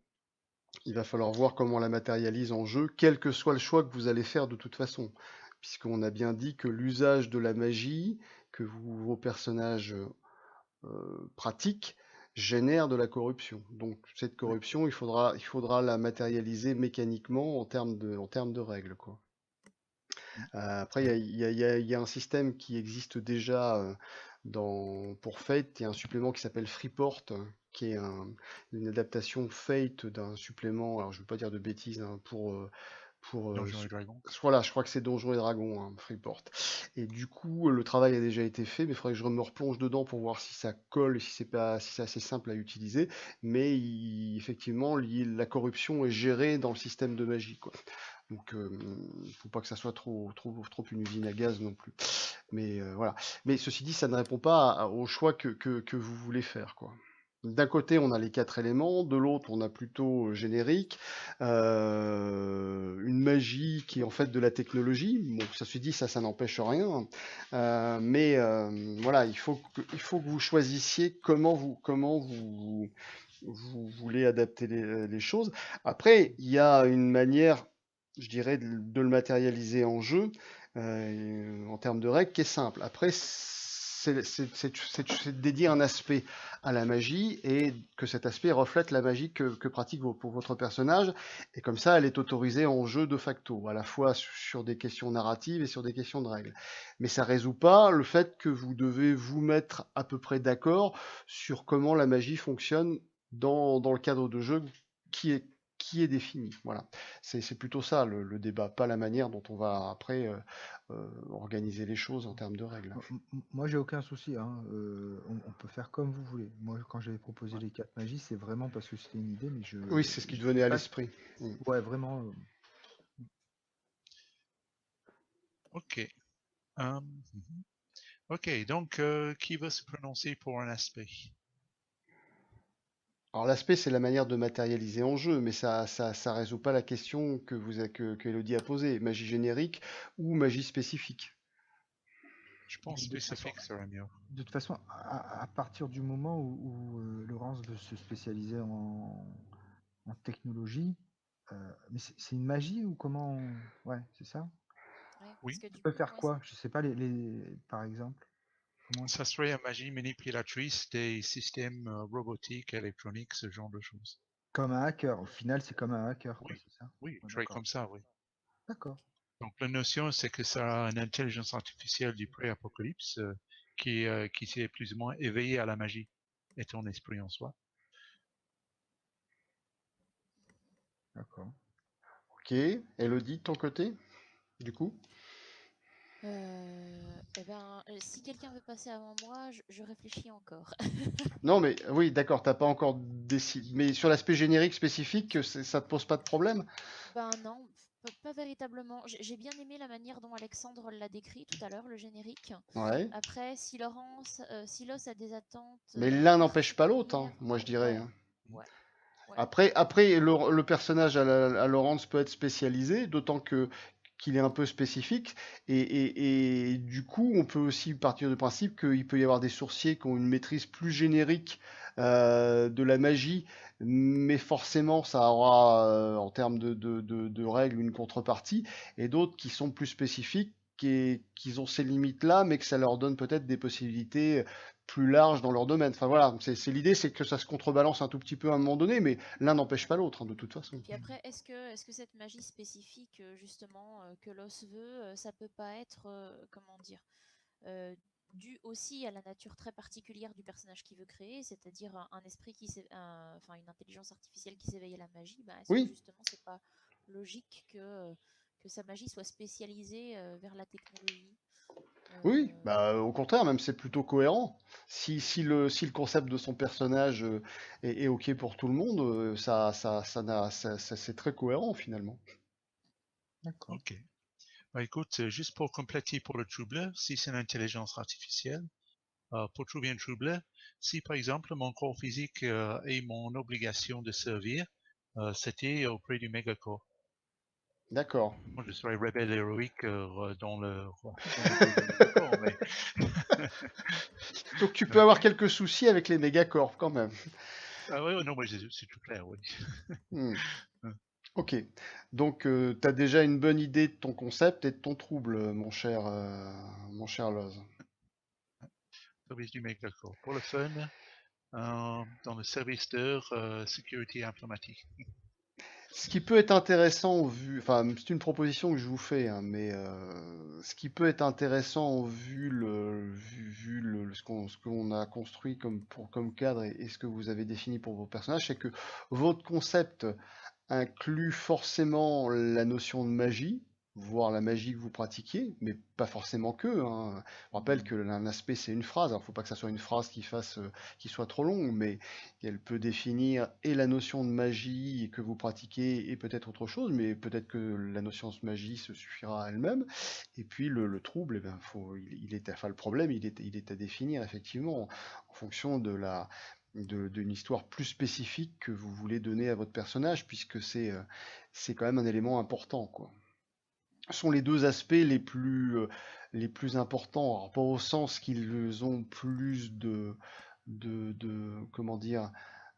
il va falloir voir comment on la matérialise en jeu, quel que soit le choix que vous allez faire de toute façon. Puisqu'on a bien dit que l'usage de la magie, que vos personnages pratiquent, génère de la corruption. Donc cette corruption, il faudra la matérialiser mécaniquement en termes de règles, quoi. Après, il y a un système qui existe déjà pour Fate. Il y a un supplément qui s'appelle Freeport, qui est une adaptation Fate d'un supplément. Alors, je ne veux pas dire de bêtises, hein, pour Donjons et Dragons. voilà, je crois que c'est Donjons et Dragons, hein, Freeport. Et du coup, le travail a déjà été fait, mais il faudrait que je me replonge dedans pour voir si ça colle, si c'est assez simple à utiliser. Mais effectivement, la corruption est gérée dans le système de magie, quoi. Donc, faut pas que ça soit trop une usine à gaz non plus. Mais voilà. Mais ceci dit, ça ne répond pas au choix que vous voulez faire, quoi. D'un côté, on a les 4 éléments, de l'autre, on a plutôt générique, une magie qui est en fait de la technologie. Bon, ça se dit, ça n'empêche rien. Mais voilà, il faut que vous choisissiez comment vous voulez adapter les choses. Après, il y a une manière, je dirais, de le matérialiser en jeu, en termes de règles, qui est simple. Après, c'est de dédier un aspect à la magie et que cet aspect reflète la magie que pratique pour votre personnage. Et comme ça, elle est autorisée en jeu de facto, à la fois sur des questions narratives et sur des questions de règles. Mais ça résout pas le fait que vous devez vous mettre à peu près d'accord sur comment la magie fonctionne dans le cadre de jeu qui est défini. Voilà. C'est plutôt ça le débat, pas la manière dont on va après organiser les choses en termes de règles. Moi, j'ai aucun souci, hein. On peut faire comme vous voulez. Moi, quand j'avais proposé les 4 magies, c'est vraiment parce que c'était une idée, mais Oui, c'est ce qui te venait à l'esprit. Ouais, vraiment. Ok. Ok, donc qui va se prononcer pour un aspect? Alors l'aspect, c'est la manière de matérialiser en jeu, mais ça résout pas la question que Elodie a posée. Magie générique ou magie spécifique? Je pense spécifique serait mieux. De toute façon, à partir du moment où Laurence veut se spécialiser en technologie, mais c'est une magie ou comment Ouais, c'est ça. Ouais, Oui. parce que Tu peux faire quoi? Je sais pas, par exemple. Comment Ça serait une magie manipulatrice des systèmes robotiques, électroniques, ce genre de choses. Comme un hacker. Au final, c'est comme un hacker, quoi, Oui, c'est ça? oui, Ouais, très d'accord. comme ça, oui. D'accord. Donc la notion, c'est que ça a une intelligence artificielle du pré-apocalypse qui s'est plus ou moins éveillée à la magie et ton esprit en soi. D'accord. Ok. Elodie, de ton côté, du coup? Si quelqu'un veut passer avant moi, je réfléchis encore. Non, mais oui, d'accord, t'as pas encore décidé. Mais sur l'aspect générique spécifique, ça te pose pas de problème? Ben non, pas véritablement. J'ai bien aimé la manière dont Alexandre l'a décrit tout à l'heure, le générique. Ouais. Après, si Los a des attentes Mais l'un n'empêche pas l'autre, hein, particulières, moi je dirais, ouais, hein. ouais, ouais. Après le personnage à Laurence peut être spécialisé, d'autant que qu'il est un peu spécifique, et du coup, on peut aussi partir du principe qu'il peut y avoir des sourciers qui ont une maîtrise plus générique de la magie, mais forcément, ça aura, en termes de règles, une contrepartie, et d'autres qui sont plus spécifiques, qui ont ces limites-là, mais que ça leur donne peut-être des possibilités plus larges dans leur domaine. Enfin voilà, c'est l'idée, c'est que ça se contrebalance un tout petit peu à un moment donné, mais l'un n'empêche pas l'autre, hein, de toute façon. Puis après, est-ce que cette magie spécifique, justement, que Los veut, ça peut pas être, comment dire, euh, dû aussi à la nature très particulière du personnage qu'il veut créer, c'est-à-dire un esprit enfin une intelligence artificielle qui s'éveille à la magie, bah, est-ce que Oui, justement c'est pas logique que sa magie soit spécialisée vers la technologie? oui, Euh, bah au contraire, même c'est plutôt cohérent. Si le concept de son personnage est OK pour tout le monde, c'est très cohérent finalement. D'accord. Ok. Bah, écoute, juste pour compléter pour le troubleur, si c'est une intelligence artificielle, pour trouver un troubleur, si par exemple mon corps physique et mon obligation de servir, c'était auprès du mégacorps. D'accord. Moi, je serais rebelle héroïque dans le dos du mégacorps, mais Donc tu peux avoir ok. quelques soucis avec les mégacorps quand même. Ah ouais, non, moi c'est tout clair, oui. Hmm. Ok. Donc tu as déjà une bonne idée de ton concept et de ton trouble, mon cher Loz. Service du mégacorps. Pour le fun, dans le service d'heure sécurité informatique. Ce qui peut être intéressant enfin c'est une proposition que je vous fais, hein, mais ce qui peut être intéressant ce qu'on a construit comme cadre et ce que vous avez défini pour vos personnages, c'est que votre concept inclut forcément la notion de magie, voire la magie que vous pratiquiez, mais pas forcément que, hein. Je rappelle que un aspect c'est une phrase, alors faut pas que ça soit une phrase qui soit trop longue, mais elle peut définir et la notion de magie que vous pratiquez et peut-être autre chose, mais peut-être que la notion de magie se suffira à elle-même. Et puis le trouble, eh ben, enfin, le problème, il est à définir effectivement en fonction d'une histoire plus spécifique que vous voulez donner à votre personnage, puisque c'est quand même un élément important, quoi. Ce sont les deux aspects les plus importants, alors pas au sens qu'ils ont plus comment dire,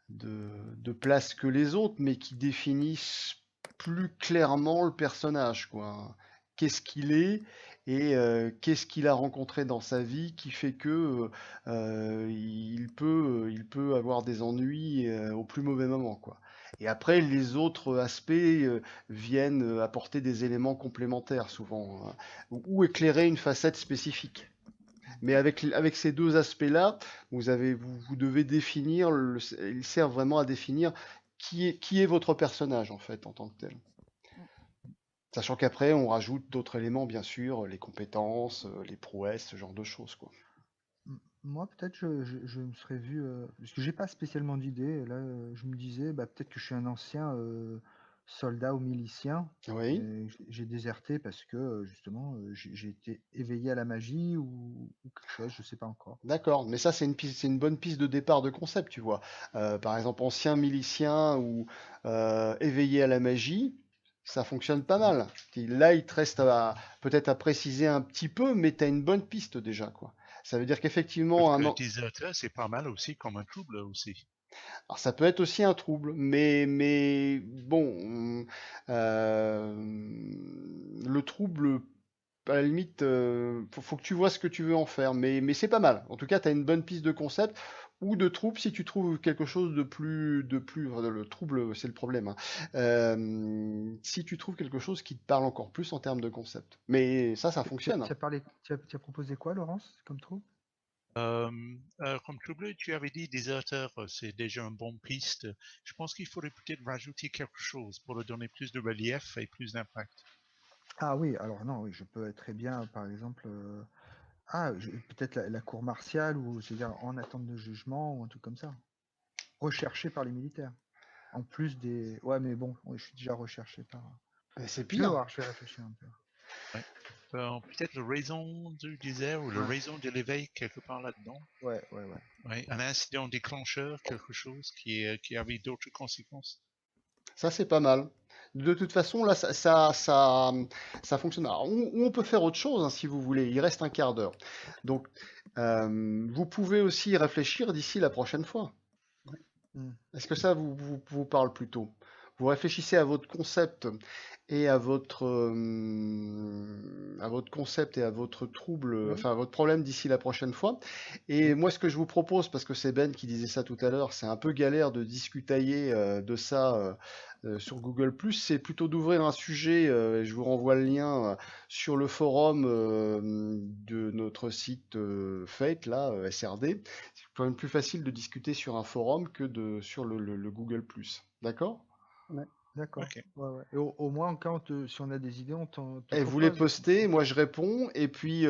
de place que les autres, mais qui définissent plus clairement le personnage, quoi. Qu'est-ce qu'il est et qu'est-ce qu'il a rencontré dans sa vie qui fait que il peut avoir des ennuis au plus mauvais moment, quoi. Et après, les autres aspects viennent apporter des éléments complémentaires souvent, hein, ou éclairer une facette spécifique. Mais avec ces deux aspects-là, vous devez définir, ils servent vraiment à définir qui est votre personnage en fait en tant que tel. Sachant qu'après, on rajoute d'autres éléments, bien sûr, les compétences, les prouesses, ce genre de choses, quoi. Moi, peut-être, je me serais vu, parce que j'ai pas spécialement d'idée. Là, je me disais, bah, peut-être que je suis un ancien soldat ou milicien. Oui, Et j'ai déserté parce que justement, j'ai été éveillé à la magie ou quelque chose, je sais pas encore. d'accord. Mais ça, c'est une bonne piste de départ de concept, tu vois. Par exemple, ancien milicien ou éveillé à la magie, ça fonctionne pas Mhm. mal. Là, il te reste peut-être à préciser un petit peu, mais tu as une bonne piste déjà, quoi. Ça veut dire Parce qu'effectivement, que déserteur, c'est pas mal aussi comme un trouble aussi. alors ça peut être aussi un trouble, mais bon, le trouble à la limite, faut que tu vois ce que tu veux en faire, mais c'est pas mal. En tout cas, tu as une bonne piste de concept ou de trouble si tu trouves quelque chose enfin, le trouble, c'est le problème, hein. Si tu trouves quelque chose qui te parle encore plus en termes de concept. Mais ça fonctionne, hein. Tu as proposé quoi, Laurence, comme trouble? Comme trouble, tu avais dit déserteur, c'est déjà une bonne piste. Je pense qu'il faudrait peut-être rajouter quelque chose pour lui donner plus de relief et plus d'impact. Ah oui, alors non, oui, je peux être très bien, par exemple, peut-être la cour martiale, ou c'est-à-dire en attente de jugement, ou un truc comme ça. Recherché par les militaires. En plus des... Ouais, mais bon, ouais, je suis déjà recherché par... Mais c'est Je vais pire. voir, je vais réfléchir un peu. Ouais. Peut-être la raison du désert ou la raison de l'éveil quelque part là-dedans. Ouais. Ouais, un incident déclencheur, quelque chose qui avait d'autres conséquences. Ça, c'est pas mal. De toute façon, là, ça fonctionne. Alors, ou on peut faire autre chose, hein, si vous voulez. Il reste un quart d'heure. Donc, vous pouvez aussi y réfléchir d'ici la prochaine fois. Hmm. Est-ce que ça vous parle plutôt? Vous réfléchissez à votre concept et à votre concept et à votre trouble, Oui. enfin à votre problème d'ici la prochaine fois. Et moi, ce que je vous propose, parce que c'est Ben qui disait ça tout à l'heure, c'est un peu galère de discutailler de ça sur Google+, c'est plutôt d'ouvrir un sujet, et je vous renvoie le lien sur le forum de notre site Fate, là, SRD. C'est quand même plus facile de discuter sur un forum que sur le Google+. D'accord? D'accord. Ok. Ouais. Et au moins, si on a des idées, on te Et vous les propose. postez, moi je réponds, et puis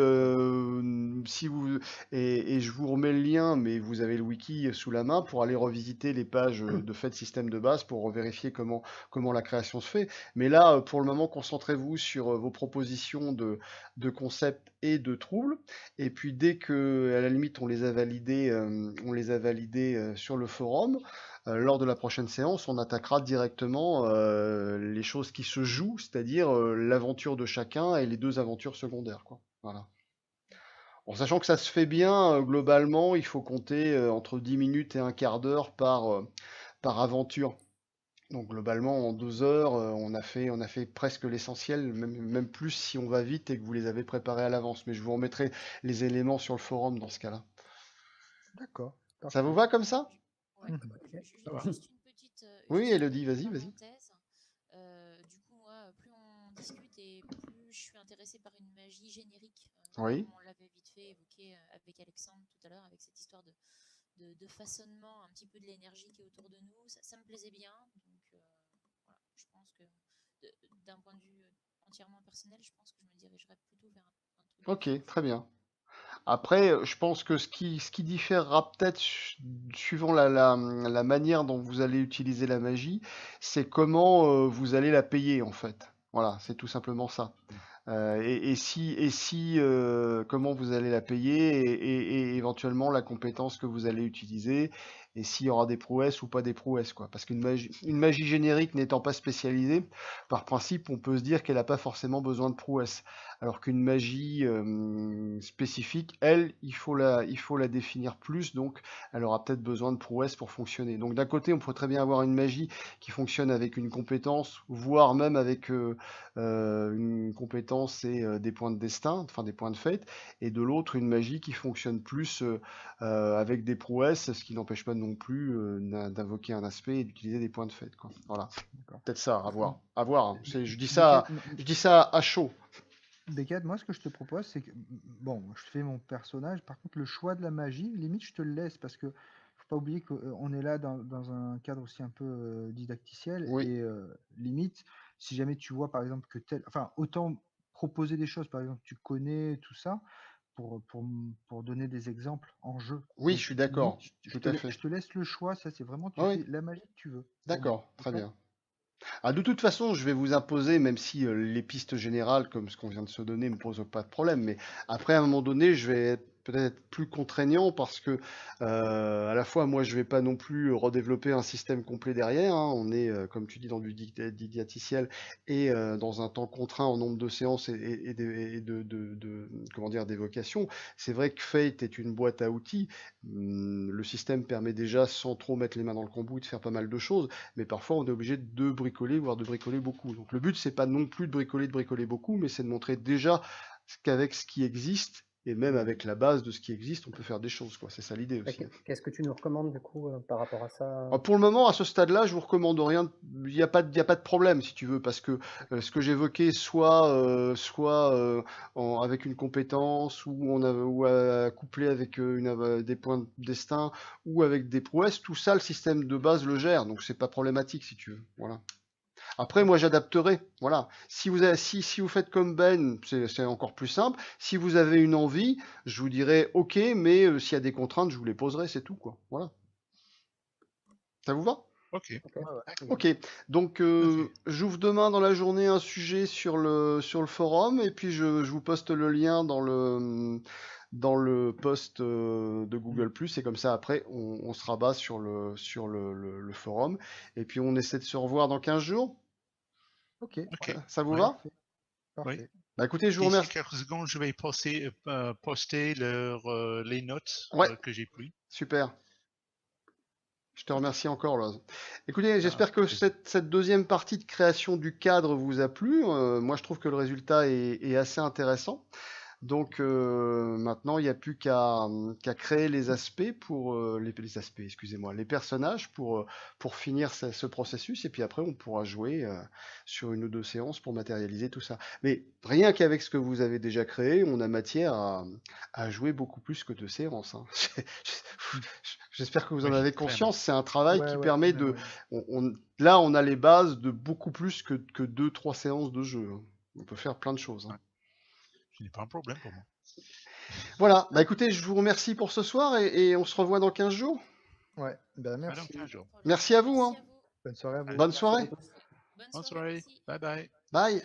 si vous et je vous remets le lien, mais vous avez le wiki sous la main pour aller revisiter les pages de fait système de base pour vérifier comment la création se fait. Mais là, pour le moment, concentrez-vous sur vos propositions de concept et de troubles. Et puis dès que, à la limite, on les a validés sur le forum. Lors de la prochaine séance, on attaquera directement les choses qui se jouent, c'est-à-dire l'aventure de chacun et les deux aventures secondaires, quoi. Voilà. En sachant que ça se fait bien, globalement, il faut compter entre 10 minutes et un quart d'heure par aventure. Donc globalement, en 2 heures, on a fait presque l'essentiel, même plus si on va vite et que vous les avez préparés à l'avance. Mais je vous remettrai les éléments sur le forum dans ce cas-là. D'accord. Ça vous va comme ça? Ouais. Mhm. Ça va. Juste une petite, Oui, juste une Elodie, petite vas-y. parenthèse. Du coup, moi, plus on discute et plus je suis intéressée par une magie générique. Oui. Comme on l'avait vite fait évoqué avec Alexandre tout à l'heure, avec cette histoire de façonnement un petit peu de l'énergie qui est autour de nous. Ça me plaisait bien. Donc, voilà, je pense que d'un point de vue entièrement personnel, je pense que je me dirigerais plutôt vers un truc. Ok, très bien. Après, je pense que ce qui différera peut-être suivant la manière dont vous allez utiliser la magie, c'est comment vous allez la payer en fait. Voilà, c'est tout simplement ça. Comment vous allez la payer et éventuellement la compétence que vous allez utiliser et s'il y aura des prouesses ou pas des prouesses, quoi. Parce une magie générique n'étant pas spécialisée, par principe, on peut se dire qu'elle n'a pas forcément besoin de prouesses. Alors qu'une magie spécifique, elle, il faut la définir plus, donc elle aura peut-être besoin de prouesses pour fonctionner. Donc d'un côté, on peut très bien avoir une magie qui fonctionne avec une compétence, voire même avec une compétence et des points de destin, enfin des points de fate, et de l'autre une magie qui fonctionne plus avec des prouesses, ce qui n'empêche pas non plus d'invoquer un aspect et d'utiliser des points de fate, quoi. Voilà, peut-être ça, à voir. À voir, hein. Je dis ça à chaud. Beckett, moi, ce que je te propose, c'est que, bon, je fais mon personnage, par contre, le choix de la magie, limite, je te le laisse, parce que faut pas oublier qu'on est là dans un cadre aussi un peu didacticiel, Oui. et limite, si jamais tu vois, par exemple, enfin, autant proposer des choses, par exemple, tu connais tout ça, pour donner des exemples en jeu. Oui, Donc, je suis d'accord, limite, tout à fait. je te laisse le choix, ça, c'est vraiment, tu Oui, fais la magie que tu veux. pour moi, d'accord, très d'accord? bien. Ah, de toute façon, je vais vous imposer, même si les pistes générales, comme ce qu'on vient de se donner, ne me posent pas de problème, mais après, à un moment donné, je vais être peut-être plus contraignant parce que, à la fois, moi, je vais pas non plus redévelopper un système complet derrière, hein. On est, comme tu dis, dans du didacticiel et dans un temps contraint en nombre de séances comment dire, d'évocation. C'est vrai que Fate est une boîte à outils. Le système permet déjà, sans trop mettre les mains dans le cambouis, de faire pas mal de choses, mais parfois on est obligé de bricoler, voire de bricoler beaucoup. Donc le but, c'est pas non plus de bricoler beaucoup, mais c'est de montrer déjà qu'avec ce qui existe, et même avec la base de ce qui existe, on peut faire des choses, quoi. C'est ça l'idée aussi. Qu'est-ce que tu nous recommandes du coup par rapport à ça? Pour le moment, à ce stade-là, je vous recommande rien. Il n'y a pas de problème, si tu veux, parce que ce que j'évoquais, soit avec une compétence, ou couplé avec des points de destin, ou avec des prouesses, tout ça, le système de base le gère, donc c'est pas problématique, si tu veux. Voilà. Après, moi, j'adapterai. Voilà. Si vous faites comme Ben, c'est encore plus simple. Si vous avez une envie, je vous dirai OK, mais s'il y a des contraintes, je vous les poserai, c'est tout, quoi. Voilà. Ça vous va? Ok. Ok. Donc, j'ouvre demain dans la journée un sujet sur le forum, et puis je vous poste le lien dans le post de Google+, et comme ça, après, on se rabat sur le forum, et puis on essaie de se revoir dans 15 jours. Ok. Ça vous va? Parfait. Oui. Bah écoutez, je vous D'ici remercie. quelques secondes, je vais poster les notes Ouais. que j'ai prises. Super. Je te remercie encore, Loz. Écoutez, j'espère que cette deuxième partie de création du cadre vous a plu. Moi, je trouve que le résultat est assez intéressant. Donc maintenant, il n'y a plus qu'à créer les aspects pour les personnages pour finir ce processus, et puis après on pourra jouer sur une ou deux séances pour matérialiser tout ça. Mais rien qu'avec ce que vous avez déjà créé, on a matière à jouer beaucoup plus que 2 séances, hein. J'espère que vous en avez conscience. C'est un travail qui permet de. Là, on a les bases de beaucoup plus que 2-3 séances de jeu, hein. On peut faire plein de choses, hein. Ce n'est pas un problème pour moi. Voilà, bah écoutez, je vous remercie pour ce soir, et on se revoit dans 15 jours. Ouais, bah Dans merci. 15 jours. Merci à vous, hein. Bonne soirée à vous. Bonne soirée. Bonne soirée. Bye bye. Bye.